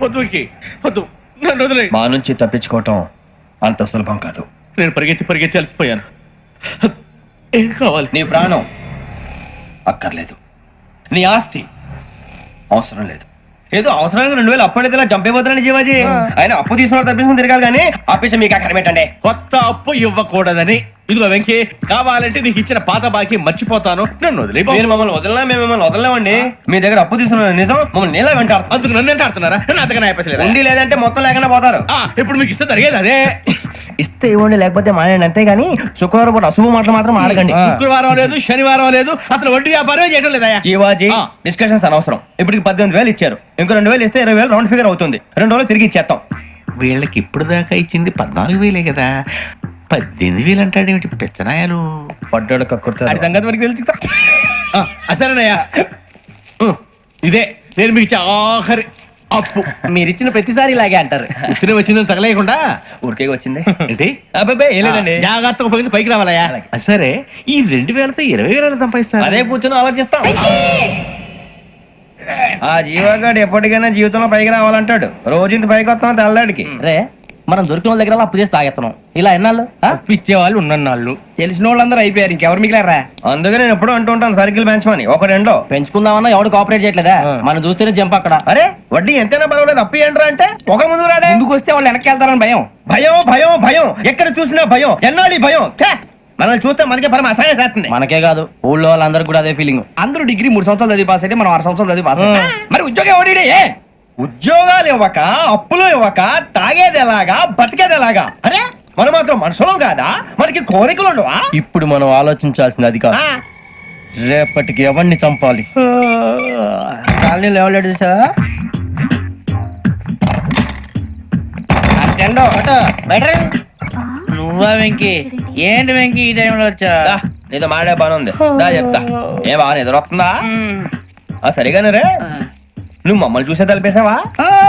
వద్దు వెంకీ, వద్దు, నన్ను వదిలే. మా నుంచి తప్పించుకోవటం అంత సులభం కాదు. నేను పరిగెత్తి అలసిపోయాను. ఏం కావాలి? నీ ప్రాణం అక్కర్లేదు, నీ ఆస్తి అవసరం లేదు. ఏదో అవసరానికి 2000 అప్పుడైతే ఇలా చంపేపోతున్నాను జీవాజీ. ఆయన అప్పు తీసుకున్న తప్పించుకుని తిరగాలి కానీ ఆపేసి మీకు అక్కడ పెట్టండి. కొత్త అప్పు ఇవ్వకూడదని. ఇదిగో వెంకీ, కావాలంటే నీకు ఇచ్చిన పాత బాకీ మర్చిపోతాను, నన్ను వదిలే. మీరు మమ్మల్ని వదలనా? మేము మిమ్మల్ని వదలలేమండి. మీ దగ్గర అప్పు తీసుకున్న నిజం మమ్మల్ని నీలా వెంటాడు. అందుకు నన్ను ఎంత ఆడుతున్నారా? అంతగా అయిపోలేదు. ఉండి లేదంటే మొత్తం లేకుండా పోతారు. ఇప్పుడు మీకు ఇస్తే జరిగేది అదే. ఇస్తే ఇవ్వండి, లేకపోతే మానేయండి, అంతేగాని శుక్రవారం పూట అశుభ మాటలు మాత్రం ఆడకండి. శుక్రవారం లేదు, శనివారం లేదు, అసలు వడ్డీ వ్యాపారం చేయడం లేదా? జీవాజీ, డిస్కషన్స్ అనవసరం. ఇప్పటికి 18,000 ఇచ్చారు, ఇంకో 2,000 ఇస్తే 20,000 రౌండ్ ఫిగర్ అవుతుంది. 2 రోజులు తిరిగి ఇచ్చేస్తాం. వీళ్ళకి ఇప్పుడు దాకా ఇచ్చింది 14,000 కదా, 18,000 అంటాడేమిటి పెచ్చనాయాలు? పడ్డాడు కక్కుర్తాడు. సంగతి మనకి తెలుసు. సరేనయ్యా, ఇదే నేను మీకు ఇచ్చే ఆఖరి అప్పు. మీరిచ్చిన ప్రతిసారి ఇలాగే అంటారు. తిని వచ్చిందని తగలేయకుండా ఊరికే వచ్చింది ఏంటి? అబ్బాయి ఏం లేదండి. జాగ్రత్తగా ఉపయోగించి పైకి రావాలయ్యా. సరే, ఈ 2,000తో 20,000 సంపాదిస్తారు. అదే కూర్చొని ఆలోచిస్తాం. ఆ జీవగాడు ఎప్పటికైనా జీవితంలో పైకి రావాలంటాడు. రోజు ఇంత పైకి వస్తాం తెల్లడికి. రే, మనం దొరికిన వాళ్ళ దగ్గర అప్పు చేసి తాగెత్తనం. ఇలా ఎన్నాళ్ళు ఇచ్చే వాళ్ళు ఉన్నన్నాళ్ళు. తెలిసిన వాళ్ళందరూ అయిపోయారు, ఇంకెవరు మిగిలారా? అందుకే నేను ఎప్పుడు అంటూ ఉంటాను, సర్కిల్ బెంచ్ మని ఒక రెండో పెంచుకుందామన్నా ఎవడు కోఆపరేట్ చేయట్లేదా? మనం చూస్తేనే జంప్ అక్కడ. అరే వడ్డీ ఎంతైనా పర్వాలేదు, అప్పు ఏంట్రా అంటే ఒక ముందు రాడే. ముందుకు వస్తే వాళ్ళు వెనక్కి వెళ్తారని భయం. భయం భయం భయం, ఎక్కడ చూసినా భయం. ఎన్నాళ్ళు ఈ భయం? మనల్ని చూస్తే మనకే పరమ అసహాయం చేస్తుంది. మనకే కాదు, ఊళ్ళో వాళ్ళందరూ కూడా అదే ఫీలింగ్. అందరూ డిగ్రీ 3 సంవత్సరాలు చదివి పాస్ అయితే మనం 6 సంవత్సరాలు చదివి పాస్ అయ్యాం. మరి ఉద్యోగం ఎవడి? ఉద్యోగాలు ఇవ్వక, అప్పులు ఇవ్వక, తాగేది ఎలాగా, బతికేది ఎలాగా? అరే మనం మాత్రం మనుషులం కాదా? మనకి కోరికలు ఉండవా? ఇప్పుడు మనం ఆలోచించాల్సింది అది కాదు, రేపటికి ఎవరిని చంపాలి. కాలనీలో ఎవరు సార్? నువ్వా వెంకీ? ఏంటి వెంకీ ఈ టైంలో వచ్చా? నీతో మాడే పని ఉంది, దా చెప్తా. ఏ బాగా నిద్రొస్తుందా? సరిగానే రే, నువ్వు మమ్మల్ని చూసే తలిపేసావా?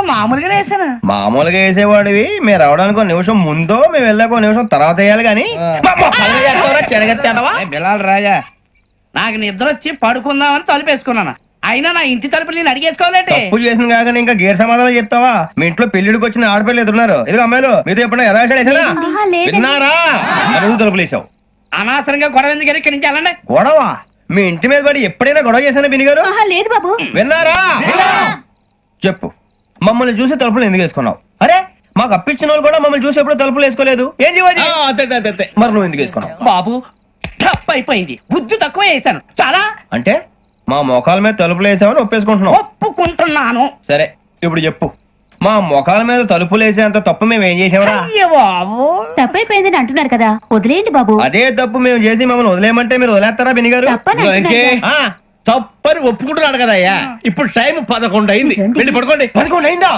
మామూలుగానే వేసాను. మామూలుగా వేసేవాడివి. మేము రావడానికి 1 నిమిషం ముందో, మేము వెళ్ళాక 1 నిమిషం తర్వాత వేయాలి కానీ బిలాల్ రాజా, నాకు నిద్ర వచ్చి పడుకుందామని తలుపేసుకున్నాను. అయినా నా ఇంటి తలుపులు నేను అడిగేసుకోవాలంటే తప్పు చేసిన కాక ఇంకా గేర్ సమాధానం చెప్తావా? మీ ఇంట్లో పెళ్లిడికి వచ్చిన ఆడపిల్లలు ఎదురున్నారు. ఇదిగో అమ్మాయిలు, మీతో ఎప్పుడైనా యథాశాలు వేసానా? విన్నారా? అడుగు తలుపులు వేసావు. అనవసరంగా గొడవ ఎందుకు ఇక్కడి నుంచి వెళ్ళండి. గొడవ? మీ ఇంటి మీద పడి ఎప్పుడైనా గొడవ చేశానా బినిగారు? లేదు బాబు. విన్నారా? చెప్పు, మమ్మల్ని చూసి తలుపులు ఎందుకు వేసుకున్నావు? అరే మాకు అప్పించిన వాళ్ళు కూడా మమ్మల్ని చూసి ఎప్పుడు తలుపులు వేసుకోలేదు. ఏం చేయాలి? మరి నువ్వు ఎందుకు వేసుకున్నావు? బాబు టప్ అయిపోయింది, బుద్ధి తక్కువ వేసాను చాలా. అంటే మా మోకాల మీద తలుపులు వేసామని ఒప్పేసుకుంటున్నావు? ఒప్పుకుంటున్నాను. సరే ఇప్పుడు చెప్పు, మా మొఖాల మీద తలుపులు వేసేంత తప్పు మేము ఏం చేసామరా? బాబు తప్పైపోయిందని అంటున్నారు కదా, వదిలేయండి బాబు. అదే తప్పు మేము చేసి మమ్మల్ని వదిలేయమంటే మీరు వదిలేస్తారా బినిగారు? తప్పని ఒప్పుకుంటున్నాడు కదా అయ్యా. ఇప్పుడు టైం 11 అయింది, వెళ్ళి పడుకోండి. 11 అయిందా?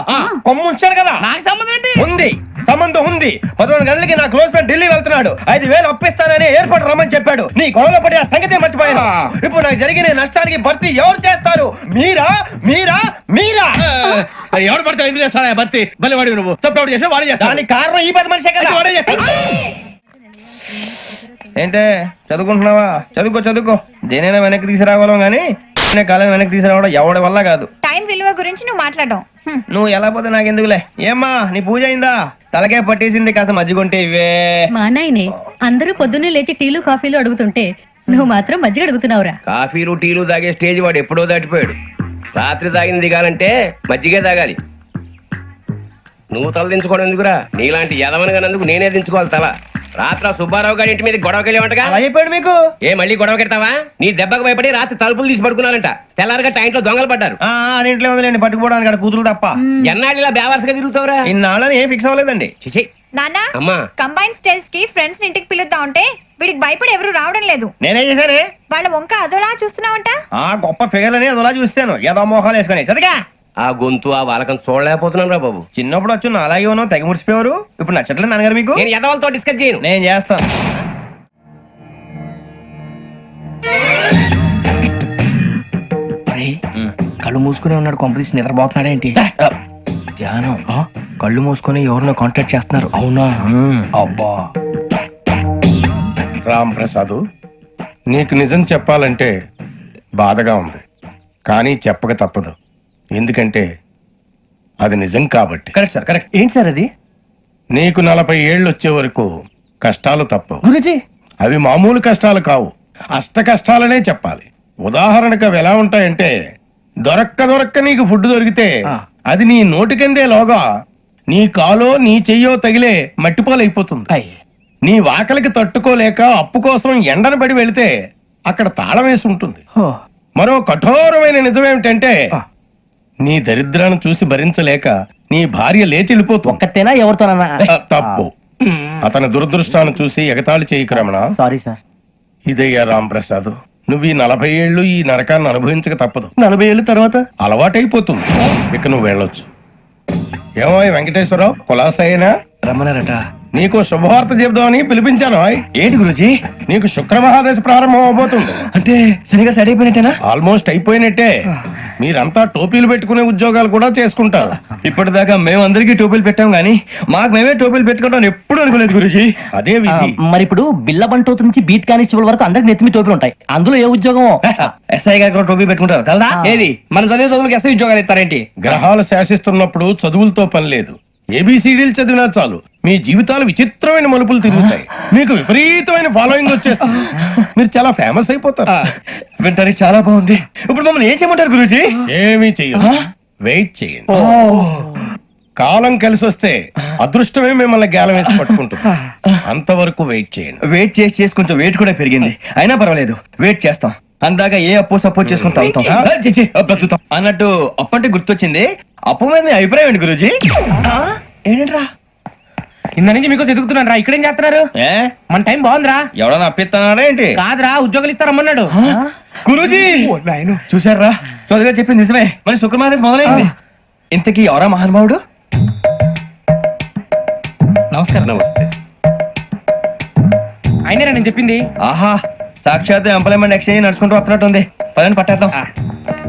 కొమ్ము ఉంచాడు కదా. నాకు సంబంధం ఏంటి? ఉంది, సంబంధం ఉంది. 11 గంటలకి నా క్లోజ్ ఫ్రెండ్ ఢిల్లీ వెళ్తున్నాడు. 5,000 అప్పిస్తానని ఎయిర్పోర్ట్ రమ్మని చెప్పాడు. నీ గొడవలో పడి ఆ సంగతి మర్చిపోయాను. ఇప్పుడు నాకు జరిగిన నష్టానికి భర్తీ ఎవరు చేస్తారు? మీరా మీరా మీరా? ఎవడు పడితే ఎందుకు చేస్తాడా భర్తీ? మళ్ళీ వాడి నువ్వు తప్పు ఎవడు చేసా వాడే చేస్తా. దానికి కారణం ఈ 10 మనిషే కదా. వాడే చేస్తా. ఏంటే చదువుకుంటున్నావా? చదువుకో. దేనైనా వెనక్కి తీసుకురావాలం గానీ కాలం వెనక్కి తీసుకురావడం ఎవడి వల్ల కాదు. టైం విలువ గురించి నువ్వు మాట్లాడడం. నువ్వు ఎలా పోతే నాకెందుకులే. ఏమ్మా నీ పూజ అయిందా? తలకే పట్టేసింది, కాస్త మజ్జిగుంటే ఇవే. మా నాయనే అందరూ పొద్దున్నే లేచి టీలు కాఫీలు అడుగుతుంటే నువ్వు మాత్రం మజ్జిగ అడుగుతున్నావురా. కాఫీలు టీలు తాగే స్టేజ్ వాడు ఎప్పుడో దాటిపోయాడు. రాత్రి తాగింది దిగాలంటే మజ్జిగే తాగాలి. నువ్వు తల దించుకోవడం ఎందుకురా? నీలాంటి యదవనగానందుకు నేనే దించుకోవాలి తల. రాత్రి సుబ్బారావు గారి ఇంటి మీద గొడవకి వెళ్ళేవంటగా. అలా చెప్పాడు మీకు? ఏ మళ్ళీ గొడవ కెడతావా? నీ దెబ్బకు భయపడి రాత్రి తలుపులు తీసి పడుకున్నారంట. తెల్లారగా టైంట్లో దొంగలు పడ్డారు. ఇంట్లో ఉందిలేండి, పట్టుకుపోవడానికి అక్కడ కూతురు తప్ప. ఎన్నాళ్ళు ఇలా బేవర్స్గా తిరుగుతావురా? ఇన్నాళ్ళని ఏం ఫిక్స్ అవ్వలేదండి. చిచి నాన్న, అమ్మా, కంబైన్ స్టైల్స్ కి ఫ్రెండ్స్ ఇంటికి పిలుద్దాం అంటే వీడికి భయపడి ఎవరు రావడం లేదు. నేనే చేశానే? వాళ్ళ వంక అదోలా చూస్తున్నావంట. గొప్ప ఫిగర్ అని అదోలా చూస్తాను. ఏదో మోహాలు వేసుకొని చదిగా ఆ గొంతు ఆ వాలకం చూడలేకపోతున్నాను రా బాబు. చిన్నప్పుడు వచ్చి నా అలాగే ఉన్నావు, తెగ ముడిచిపోయారు. ఇప్పుడు నచ్చట్లేదు నాన్నగారు మీకు? నేను యదవలతో డిస్కస్ చేయను. నేను చేస్తాను. కళ్ళు మూసుకునే ఉన్నాడు, కొంపదీసి నిద్రపోతున్నాడేంటి? ధ్యానం. కళ్ళు మూసుకొని ఎవరినో కాంటాక్ట్ చేస్తున్నారు. అవునా? అబ్బా రామ్ ప్రసాద్, నీకు నిజం చెప్పాలంటే బాధగా ఉంది, కానీ చెప్పక తప్పదు. ఎందుకంటే అది నిజం కాబట్టి. Correct sir, correct. ఏంటి సార్ అది? నీకు 40 ఏళ్ళు వచ్చే వరకు కష్టాలు తప్పవు. గురుజీ, అవి మామూలు కష్టాలు కావు, అష్ట కష్టాలనే చెప్పాలి. ఉదాహరణకు అవి ఎలా ఉంటాయంటే, దొరక్క నీకు ఫుడ్ దొరికితే అది నీ నోటికందే లోగా నీ కాలో నీ చెయ్యో తగిలే మట్టిపాలైపోతుంది. నీ వాకలికి తట్టుకోలేక అప్పు కోసం ఎండను పడి వెళితే అక్కడ తాళం వేసి ఉంటుంది. మరో కఠోరమైన నిజమేమిటంటే, నీ దరిద్రాన్ని చూసి భరించలేక నీ భార్య లేచి వెళ్ళిపోతుంది. ఒక్కతేనా ఎవరితోనన్నా? తప్పు. అతని దురదృష్టాన్ని చూసి ఎగతాళి చేయకు రమణ. Sorry sir. ఇదయ్యా రాంప్రసాద్, నువ్వు ఈ 40 ఏళ్ళు ఈ నరకాన్ని అనుభవించక తప్పదు. 40 ఏళ్ళ తర్వాత అలవాటైపోతుంది. ఇక నువ్వు వెళ్ళొచ్చు. ఏమో వెంకటేశ్వరరావు, కులాసైనా రమ్మన్నారట. నీకు శుభవార్త చెబుదామని పిలిపించాను. ఏంటి గురుజీ? నీకు శుక్ర మహాదశ ప్రారంభం అవబోతుంది. అంటే శనిగా సెట్ అయిపోయినట్టేనా? ఆల్మోస్ట్ అయిపోయినట్టే. మీరంతా టోపీలు పెట్టుకునే ఉద్యోగాలు కూడా చేసుకుంటారు. ఇప్పటిదాకా మేమందరికీ టోపీలు పెట్టాం గానీ మాకు మేమే టోపీలు పెట్టుకుంటాం ఎప్పుడు అనుకోలేదు గురుజీ. అదే విధి. మరి ఇప్పుడు బిల్ల బంటోతు నుంచి బీట్ కానిస్టేబుల్ వరకు అందరికి నెత్తిమి టోపీలు ఉంటాయి. అందులో ఏ ఉద్యోగం? ఎస్ఐ గారు కూడా టోపీ పెట్టుకుంటారు తెలదా? ఏది మన చదివే చదువులకు ఎస్ఐ ఉద్యోగాలు ఇస్తారేంటి? గ్రహాలు శాసిస్తున్నప్పుడు చదువులతో పని లేదు. ఏబిసిడీలు చదివినా చాలు మీ జీవితాలు విచిత్రమైన మలుపులు తిరుగుతాయి. మీకు విపరీతమైన ఫాలోయింగ్ వచ్చేస్తుంది. మీరు చాలా ఫేమస్ అయిపోతారు. వింటానికి చాలా బాగుంది. ఇప్పుడు మమ్మల్ని ఏం చేయమంటారు గురుజీ? ఏమీ చెయ్యదు, వెయిట్ చేయండి. కాలం కలిసి వస్తే అదృష్టమే మిమ్మల్ని గేలం వేసి పట్టుకుంటుంది. అంతవరకు వెయిట్ చేయండి. వెయిట్ చేసి కొంచెం వెయిట్ కూడా పెరిగింది. అయినా పర్వాలేదు, వెయిట్ చేస్తాం. అందాక ఏ అప్పు సపోర్ట్ చేసుకుని తాగుతాం. బ్రతుకుతాం అన్నట్టు అప్పు అంటే గుర్తొచ్చింది. అప్పు మీద మీ అభిప్రాయం ఏంటి గురుజీ? ఏంటరా కింద నుంచి మీకు ఎదుగుతున్నాను రా. ఇక్కడేం చేస్తున్నారు? మన టైం బాగుందిరా. ఎవడన్నా అప్పిస్తున్నారా ఏంటి? కాదురా, ఉద్యోగాలు ఇస్తారమ్మన్నాడు. గురుజీ చూసారా, చౌదరిగా చెప్పింది నిజమే. మరి శుక్రమాదేశ్ మొదలైంది. ఇంతకీ ఎవరా మహానుభావుడు? నమస్కారం. నమస్తే. అయినరా నేను చెప్పింది? ఆహా, సాక్షాత్ ఎంప్లాయ్మెంట్ ఎక్స్చేంజ్ నడుచుకుంటూ వస్తున్నట్టు ఉంది. పదండి పట్టేద్దాం.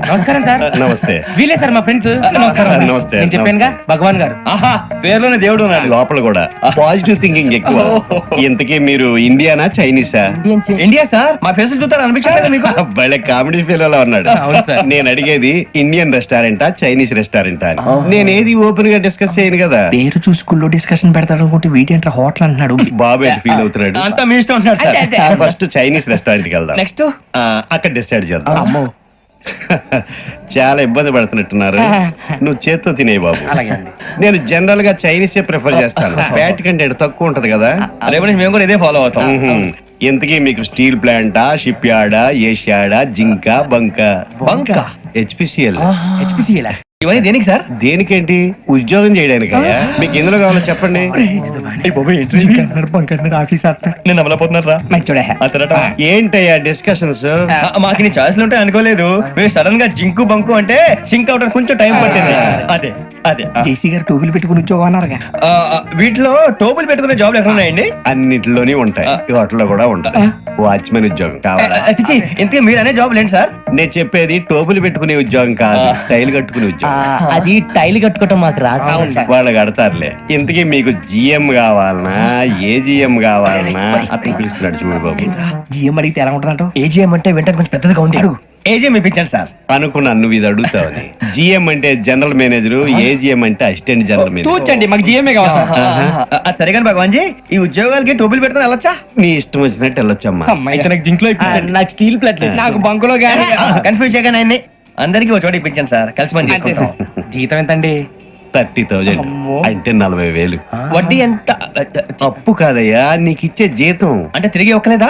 నమస్కారం సార్. నమస్తే. వీలే సార్ మా ఫ్రెండ్స్. నమస్తే. నేను చెప్పానుగా భగవాన్ గారు. ఆహా, పేర్లోనే దేవుడు ఉన్నాడు. లోపల కూడా పాజిటివ్ థింకింగ్ ఎక్కువ. ఇంతకీ మీరు ఇండియానా చైనీసా? India sir. మా ఫేస్ చూస్తారు అనిపించలేదు మీకు? భలే కామెడీ ఫీల్ అలా ఉన్నాడు. నేను అడిగేది ఇండియన్ రెస్టారెంటా చైనీస్ రెస్టారెంటా అని. నేనేది ఓపెన్ గా డిస్కస్ చేయను కదా. పేరు చూసుకుల్లో డిస్కషన్ పెడతాడు అనుకుంటే వీటేంట్రా హోటల్ అంటున్నాడు. బాబు ఎట్ ఫీల్ అవుతున్నాడు. అంతా మీ ఇష్టం ఉంటున్నాడు సార్. ఫస్ట్ చైనీస్ రెస్టారెంట్ కి వెళ్దాం. నెక్స్ట్ అక్కడ డిసైడ్ చేద్దాం. చాలా ఇబ్బంది పడుతున్నట్టున్నారు. నువ్వు చేత్తో తినే బాబు. నేను జనరల్ గా చైనీసే ప్రిఫర్ చేస్తాను. ఫ్యాట్ కంటెంట్ తక్కువ ఉంటది కదా. రేపు నుంచి మేము కూడా ఇదే ఫాలో అవుతాం. ఇంతకీ మీకు స్టీల్ ప్లాంటా, షిప్ యార్డా, ఏషియాడా, జింక, బంక? బంక, హెచ్పిసిఎల్. ఇవన్నీ దేనికి సార్? దేనికేంటి? ఉద్యోగం చేయడానికి. మీకు ఎందులో కావాలో చెప్పండి. నేను అమలపోతున్నారా? ఏంటయ్యా డిస్కషన్స్? మాకు నీ ఛాయిస్లు ఉంటాయి అనుకోలేదు. మీరు సడన్ గా జింకు బంకు అంటే సింక్ అవడానికి కొంచెం టైం పట్టింది. అదే అదే జేసీ గారు టోపీలు పెట్టుకుని ఉద్యోగం అన్నారుగా. వీటిలో టోపులు పెట్టుకునే జాబ్లు ఎక్కడ ఉన్నాయండి? అన్నిటిలోనే ఉంటాయి, వాటిలో కూడా ఉంటాయి. వాచ్మెన్ ఉద్యోగం కావాలా? ఇంతకీ మీరు అనే జాబ్ ఏంటి సార్? నేను చెప్పేది టోపులు పెట్టుకునే ఉద్యోగం కాదు, టైల్ కట్టుకునే ఉద్యోగం. అది టైల్ కట్టుకోవటం మాకు రాదు. వాళ్ళు కడతారులే. ఇంతకీ మీకు జిఎం కావాలనా, ఏజిఎం కావాలనా? అట్లా పిలుస్తున్నాడు చూడు బాబు. జిఎం అడిగితే ఎలా ఉంటుందంట? ఏజీఎం అంటే వెంటనే కొంచెం పెద్దదిగా ఉంది. ఏజీఎం ఇప్పించండి సార్. అనుకున్నాను నువ్వు ఇది అడుగుతావని. జిఎం అంటే జనరల్ మేనేజర్, ఏజిఎం అంటే అసిస్టెంట్ జనరల్ మేనేజర్. తూచండి, మాకు జిఎంఏ కావాలి సార్. అది సరే కానీ భగవాన్ జీ, ఈ ఉద్యోగాలకి టోపులు పెట్టుకుని వెళ్ళొచ్చా? నీ ఇష్టం వచ్చినట్టు వెళ్ళొచ్చమ్మా. అయితే నాకు జింక్ లో ఇప్పించండి. నాకు స్టీల్ ప్లేట్ నాకు బంకులో గానీ కన్ఫ్యూజ్ చేయగానే ఆయన్ని అందరికి ఒక చోట ఇప్పించండి సార్. కలిసి పని చేసుకుంటాం. జీతం ఎంతండి? 30,000 అంటే 40,000. వడ్డీ ఎంత? అప్పు కాదయ్యా, నీకు ఇచ్చే జీతం. అంటే తిరిగి ఒక్కలేదా?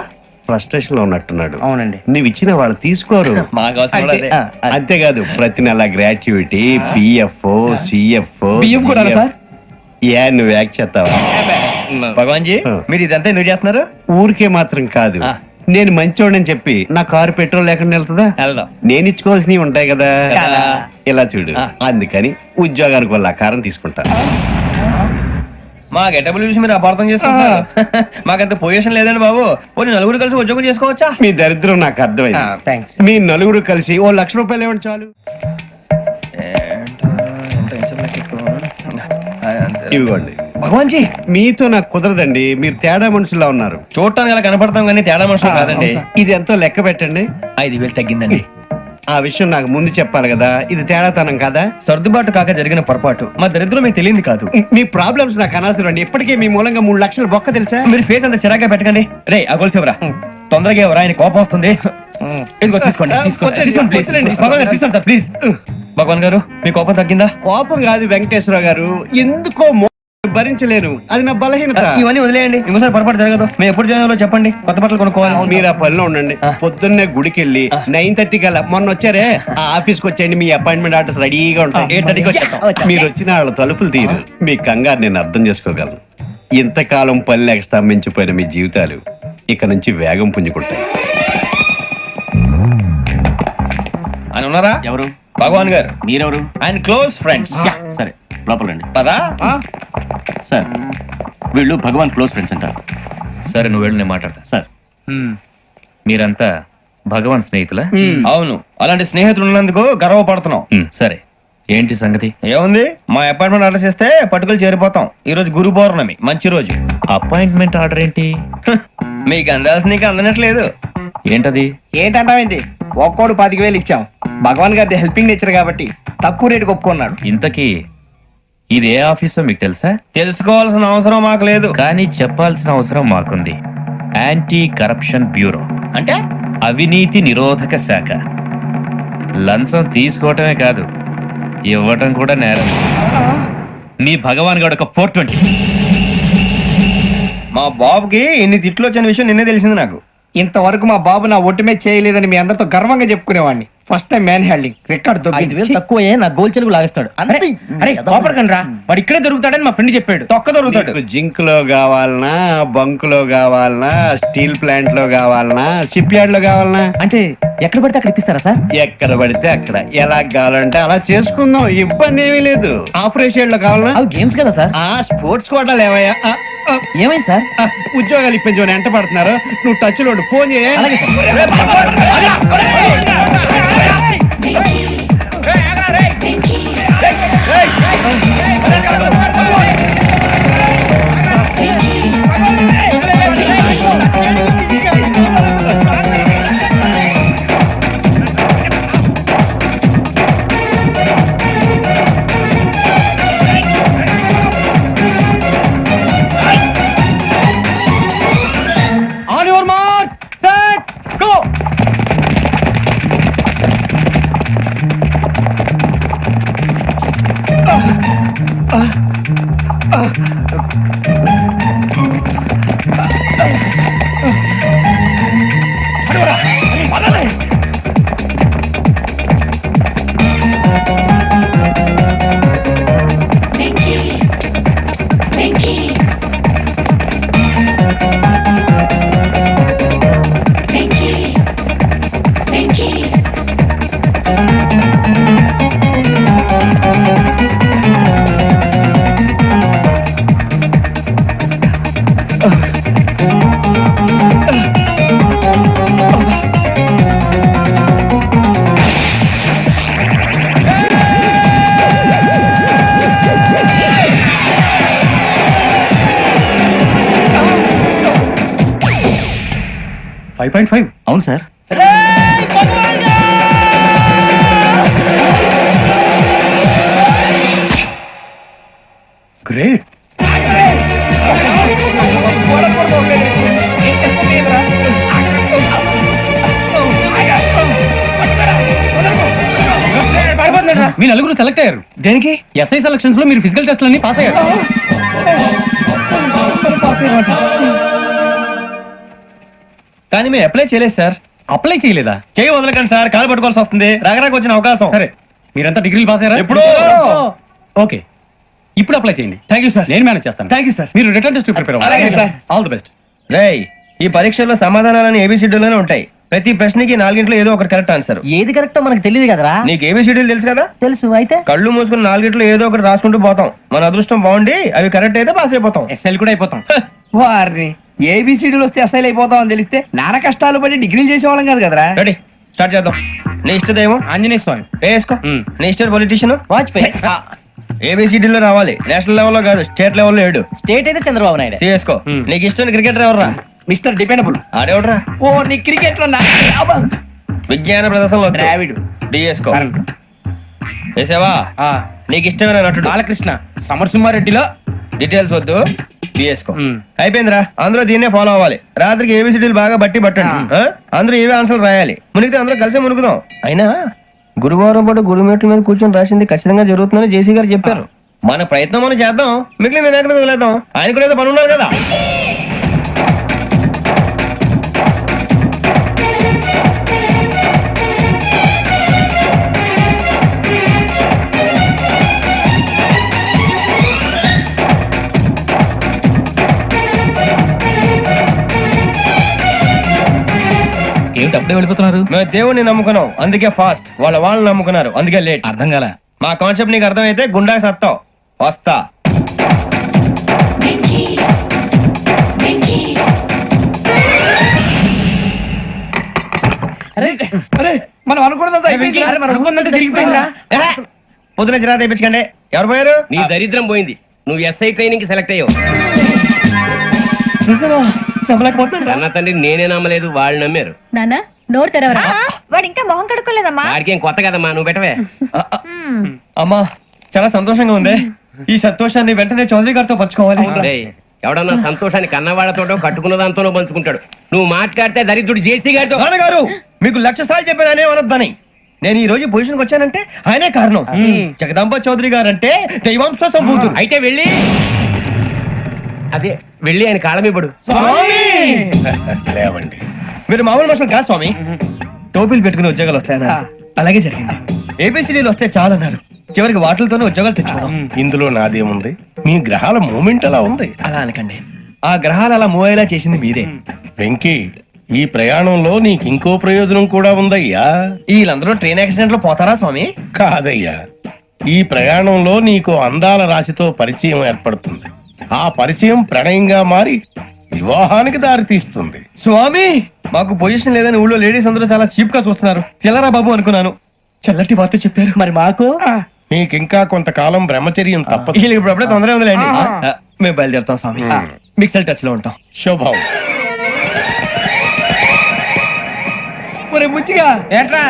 ఫ్రస్ట్రేషన్ లో ఉన్నట్టున్నాడు. అవునండి. నువ్వు ఇచ్చిన వాళ్ళు తీసుకోరు. మాకు అవసరం కూడా అదే. అంతేకాదు ప్రతి నెల గ్రాట్యుటీ, పిఎఫ్, సిఎఫ్. బియ్యం కూడా సార్? ఏ నువ్వు యాక్ట్ చేస్తావా? భగవాన్ జీ, మీరు ఇదంతా ఎందుకు చేస్తున్నారు? ఊరికే మాత్రం కాదు, నేను మంచోడని చెప్పి నా కారు పెట్రోల్ లేకుండా వెళ్తుందా? వెళ్దాం. నేను ఇచ్చుకోవాల్సినవి ఉంటాయి కదా. కదా. ఇలా చూడు, అందుకని ఉద్యోగానికి వాళ్ళ ఆకారం తీసుకుంటా. మా గెటబుల్ చూసి మీరు అపార్థం చేసుకుంటారు. మాకంత పొజిషన్ లేదండి బాబు. పోనీ నలుగురు కలిసి ఉద్యోగం చేసుకోవచ్చా? మీ దరిద్రం నాకు అర్థమైంది. థ్యాంక్స్. మీ నలుగురు కలిసి ఓ ₹1,00,000 ఇవ్వండి చాలు. ఇవ్వండి. భగవాన్ జీ, మీతో నాకు కుదరదండి, మీరు తేడా మనుషుల్లా ఉన్నారు. చూడటానికి అలా కనపడతాం కానీ తేడా మనుషులు కాదండి. ఇది ఎంతో లెక్క పెట్టండి. 5,000 తగ్గిందండి. ఆ విషయం నాకు ముందు చెప్పాలి కదా, ఇది తేడాతనం కదా. సర్దుబాటు కాక జరిగిన పొరపాటు, మా దరిద్రం మీకు తెలియంది కాదు. మీ ప్రాబ్లమ్స్ నాకు అనవసరం అండి. ఇప్పటికే మీ మూలంగా 3 లక్షల బొక్క తెలుసా. మీరు ఫేస్ అంత చిరాగ్గా పెట్టకండి. రే ఆ గొలుసు ఎవరా, తొందరగా ఎవరా, ఆయన కోపం వస్తుంది. ఇదిగో తీసుకోండి, తీసుకోండి, తీసుకోండి, please. భగవాన్ గారు తీసుకోండి సార్, ప్లీజ్. భగవాన్ గారు మీ కోపం తగ్గిందా? కోపం కాదు వెంకటేశ్వర గారు, ఎందుకో భరించలేను, అది నా బలహీనత. ఇవన్నీ వదిలేయండి, ఇంకోసారి పొరపాటు జరగదు. మేము ఎప్పుడు జాయిన్ అవ్వాలో చెప్పండి, కొత్త బట్టలు కొనుక్కోవాలి. మీరు ఆ పనిలో ఉండండి. పొద్దున్నే గుడికి వెళ్ళి 9:30 కల్లా, మొన్న వచ్చారే ఆ ఆఫీస్కి వచ్చేయండి. మీ అపాయింట్మెంట్ ఆర్డర్స్ రెడీగా ఉంటాయి. 8:30కి వచ్చేస్తాం. మీరు వచ్చిన వాళ్ళ తలుపులు తీరు. మీ కంగారు నేను అర్థం చేసుకోగలను. ఇంతకాలం పని లేక స్తంభించిపోయిన మీ జీవితాలు ఇక నుంచి వేగం పుంజుకుంటాయి. ఆయన ఉన్నారా? ఎవరు? భగవాన్ గారు. మీరెవరు? ఆయన క్లోజ్ ఫ్రెండ్స్. సరే లోపల రండి. పదా సార్ వీళ్ళు భగవాన్ క్లోజ్ ఫ్రెండ్స్ అంటారు. సరే నువ్వు వెళ్ళు, నేను మాట్లాడతా. సార్ మీరంతా భగవాన్ స్నేహితులా? అవును, అలాంటి స్నేహితులు ఉన్నందుకు గర్వపడుతున్నాం. సరే ఏంటి సంగతి? ఏముంది, మా అపాయింట్మెంట్ ఆర్డర్ చేస్తే పట్టుకులు చేరిపోతాం. ఈ రోజు గురు పౌర్ణమి, మంచి రోజు. అపాయింట్మెంట్ ఆర్డర్ ఏంటి? మీకు అందాల్సిన నీకు అందనట్లేదు. ఏంటది? ఏంటంటావేంటి, ఒక్కోడు 25,000 ఇచ్చాం. భగవాన్ గారి హెల్పింగ్ నేచర్ కాబట్టి తక్కువ రేటుకి ఒప్పుకున్నాడు. ఇంతకీ ఇది ఏ ఆఫీసో మీకు తెలుసా? తెలుసుకోవాల్సిన అవసరం మాకు లేదు, కానీ చెప్పాల్సిన అవసరం మాకుంది. యాంటీ కరప్షన్ బ్యూరో, అంటే అవినీతి నిరోధక శాఖ. లంచం తీసుకోవటమే కాదు, ఇవ్వటం కూడా నేరం. మీ భగవాన్ గారు ఒక 420. మా బాబుకి ఎన్ని తిట్లు వచ్చిన విషయం నిన్నే తెలిసింది నాకు. ఇంతవరకు మా బాబు నా ఒట్టుమే చేయలేదని మీ అందరితో గర్వంగా చెప్పుకునేవాడిని. First time man handing record దొరికింది. తక్కువే నా గోల్ చెలుగు లాగేస్తాడు. అరే కోపడకండి రా, వాడు ఇక్కడే దొరుకుతాడని మా ఫ్రెండ్ చెప్పాడు. తొక్క దొరుకుతాడు. మీకు జింక్ లో కావాలనా, బంక్ లో కావాలనా, స్టీల్ ప్లాంట్ లో కావాలనా, షిప్ యార్డ్ లో కావాలనా? అంటే ఎక్కడ పడితే అక్కడ ఇప్పిస్తారా సార్? ఎక్కడ పడితే అక్కడ, ఎలా కావాలంటే అలా చేసుకుందాం, ఇబ్బంది ఏమీ లేదు. ఆపరేషన్ లో కావాలనా? అవి గేమ్స్ కదా సార్. ఆ స్పోర్ట్స్ కోటాలు ఏవయ్యా? ఏమైంది సార్? ఉద్యోగాలు ఇప్పించమని ఎంట పడుతున్నారు. నువ్వు టచ్ లో ఫోన్ చేయ. On your mark, set, go. అవును సార్. గ్రేట్. మీ నలుగురు సెలెక్ట్ అయ్యారు. దేనికి? ఎస్ఐ సెలక్షన్స్ లో మీరు ఫిజికల్ టెస్ట్ అన్ని పాస్ అయ్యారు. కానీ మేము అప్లై చేయలేదు సార్. అప్లై చేయలేదా? చేయి వదలకండి సార్, కాలు పట్టుకోవాల్సి వస్తుంది. రాగరాకు వచ్చిన అవకాశం. సరే, మీరంతా డిగ్రీలు పాస్ అయ్యారా? ఎప్పుడో. ఓకే, ఇప్పుడు అప్లై చేయండి. Thank you sir. నేను మేనేజ్ చేస్తాను. Thank you sir. మీరు రిటర్న్ టెస్ట్ ప్రిపేర్ అలాగే సార్. All the best. రేయ్, ఈ పరీక్షల్లో సమాధానాలని ఏబిసిడ్యూల్లోనే ఉంటాయి. ప్రతి ప్రశ్నకి 4 ఏదో ఒకటి కరెక్ట్ ఆన్సర్. ఏది కరెక్టో మనకు తెలియదు కదరా. నీకు ఏబిసిడ్యూల్ తెలుసు కదా? తెలుసు. అయితే కళ్ళు మూసుకుని 4 ఏదో ఒకటి రాసుకుంటూ పోతాం. మన అదృష్టం బాగుండి అవి కరెక్ట్ అయితే పాస్ అయిపోతాం. ఎస్ఎల్ కూడా అయిపోతాం. వారిని ఏబిసిడీలు వస్తే ఎస్ఐలు అయిపోతాం అని తెలిస్తే నానా కష్టాలు పడి డిగ్రీలు చేసేవాళ్ళం కాదు కదరా. రెడీ, స్టార్ట్ చేద్దాం. నీ ఇష్టదేమో ఆంజనేయ స్వామి. వేసుకో. నీ ఇష్ట పొలిటీషియన్ వాజ్పేయి. ఏబిసిడీలో రావాలి, నేషనల్ లెవెల్లో కాదు, స్టేట్ లెవెల్లో 7. స్టేట్ అయితే చంద్రబాబు నాయుడు. సిఎస్కో. నీకు ఇష్టం క్రికెటర్ ఎవర్రా? Mister dependable. ఆడేవడరా? ఓ నీ క్రికెట్ లో విజ్ఞాన ప్రదర్శనలో ద్రావిడు. డిఎస్కో వేసావా నీకు ఇష్టమైన నటుడు బాలకృష్ణ సమరసింహారెడ్డిలో డీటెయిల్స్ వద్దు డిఎస్కో అయిపోయిందిరా అందరూ దీన్నే ఫాలో అవ్వాలి రాత్రికి ఏబిసిడీలు బాగా బట్టి పట్టండి అందరూ ఏవే ఆన్సర్లు రాయాలి మునిగితే అందరూ కలిసి మునుగుదాం అయినా గురువారం పాటు గురుమేట్ల మీద కూర్చొని రాసింది ఖచ్చితంగా జరుగుతుందని జేసీ గారు చెప్పారు మన ప్రయత్నం మనం చేద్దాం మిగిలిన వినాయకుడు వదిలేద్దాం ఆయన కూడా ఏదో పని ఉండాలి కదా ఏమిటి అప్పుడే వెళ్ళిపోతున్నారు? మేము దేవుడిని నమ్ముకున్నాం అందుకే ఫాస్ట్ వాళ్ళని నమ్ముకున్నారు అందుకే లేట్ అర్థం కాల. మా కాన్సెప్ట్ నీకు అర్థమైతే గుండా సత్తావు వస్తా మనం అనుకున్నదంతా అయిపోయింది. పొద్దున చిరా తెప్పించకండి ఎవరు పోయారు నీ దరిద్రం పోయింది. నువ్వు ఎస్ఐ ట్రైనింగ్ కి సెలెక్ట్ అయ్యావు. అన్న తండ్రి నేనే నమ్మలేదు, వాళ్ళు నమ్మారు. నాన్న నోరు తెరవరా. వాడు ఇంకా మొహం కడుక్కోలేదమ్మా. వాడికి ఏం కొత్త కదమ్మా, నువ్వు పెట్టవే. అమ్మా చాలా సంతోషంగా ఉంది ఈ సంతోషాన్ని వెంటనే చౌదరి గారితో పంచుకోవాలి డేయ్, ఎవడన్నా సంతోషాన్ని కన్నవాళ్లతోటో కట్టుకున్న దాంతోనో పంచుకుంటాడు. నువ్వు మాట్లాడితే దరిద్రుడు జేసీ గారితో. నాన్నగారు మీకు 1,00,000 సార్లు చెప్పాననే అనొద్దని నేను ఈ రోజు పొజిషన్కి వచ్చానంటే ఆయనే కారణం జగదాంబ చౌదరి గారు అంటే దైవాంశ సంభూతుడు అయితే వెళ్ళి అదే వెళ్ళి ఆయన కాళమివ్వడు. లేవండి. మీరు మామూలు మనుషులు కాదు స్వామి టోపీలు పెట్టుకుని ఉద్యోగాలు వస్తాయన్నారు అలాగే జరిగింది ఏబిసిడీలు వస్తే చాలన్నారు చివరికి వాటిలతోనే ఉద్యోగాలు తెచ్చుకున్నాం ఇందులో నాదేముంది మీ గ్రహాల మూమెంట్ అలా ఉంది. అలా అనకండి ఆ గ్రహాలు అలా మూవ్ అయ్యేలా చేసింది మీరే వెంకీ ఈ ప్రయాణంలో నీకు ఇంకో ప్రయోజనం కూడా ఉందయ్యా. వీళ్ళందరూ ట్రైన్ యాక్సిడెంట్ లో పోతారా స్వామి కాదయ్యా ఈ ప్రయాణంలో నీకు అందాల రాశితో పరిచయం ఏర్పడుతుంది. ఆ పరిచయం ప్రణయంగా మారి వివాహానికి దారితీస్తుంది. స్వామి మాకు పొజిషన్ లేదని ఊళ్ళో లేడీస్ అందరూ చాలా చీప్ గా చూస్తున్నారు తెల్లరా బాబు అనుకున్నాను చల్లటి వార్త చెప్పారు మరి మాకు నీకింకా కొంతకాలం బ్రహ్మచర్యం తప్పదు. వీళ్ళకి ఇప్పుడు అప్పుడే తొందరగా ఉందిలేండి మేము బయలుదేరుతాం స్వామి మిక్సెల్ టచ్ లో ఉంటాం శుభం. మరి ముచ్చిగా ఏట్రా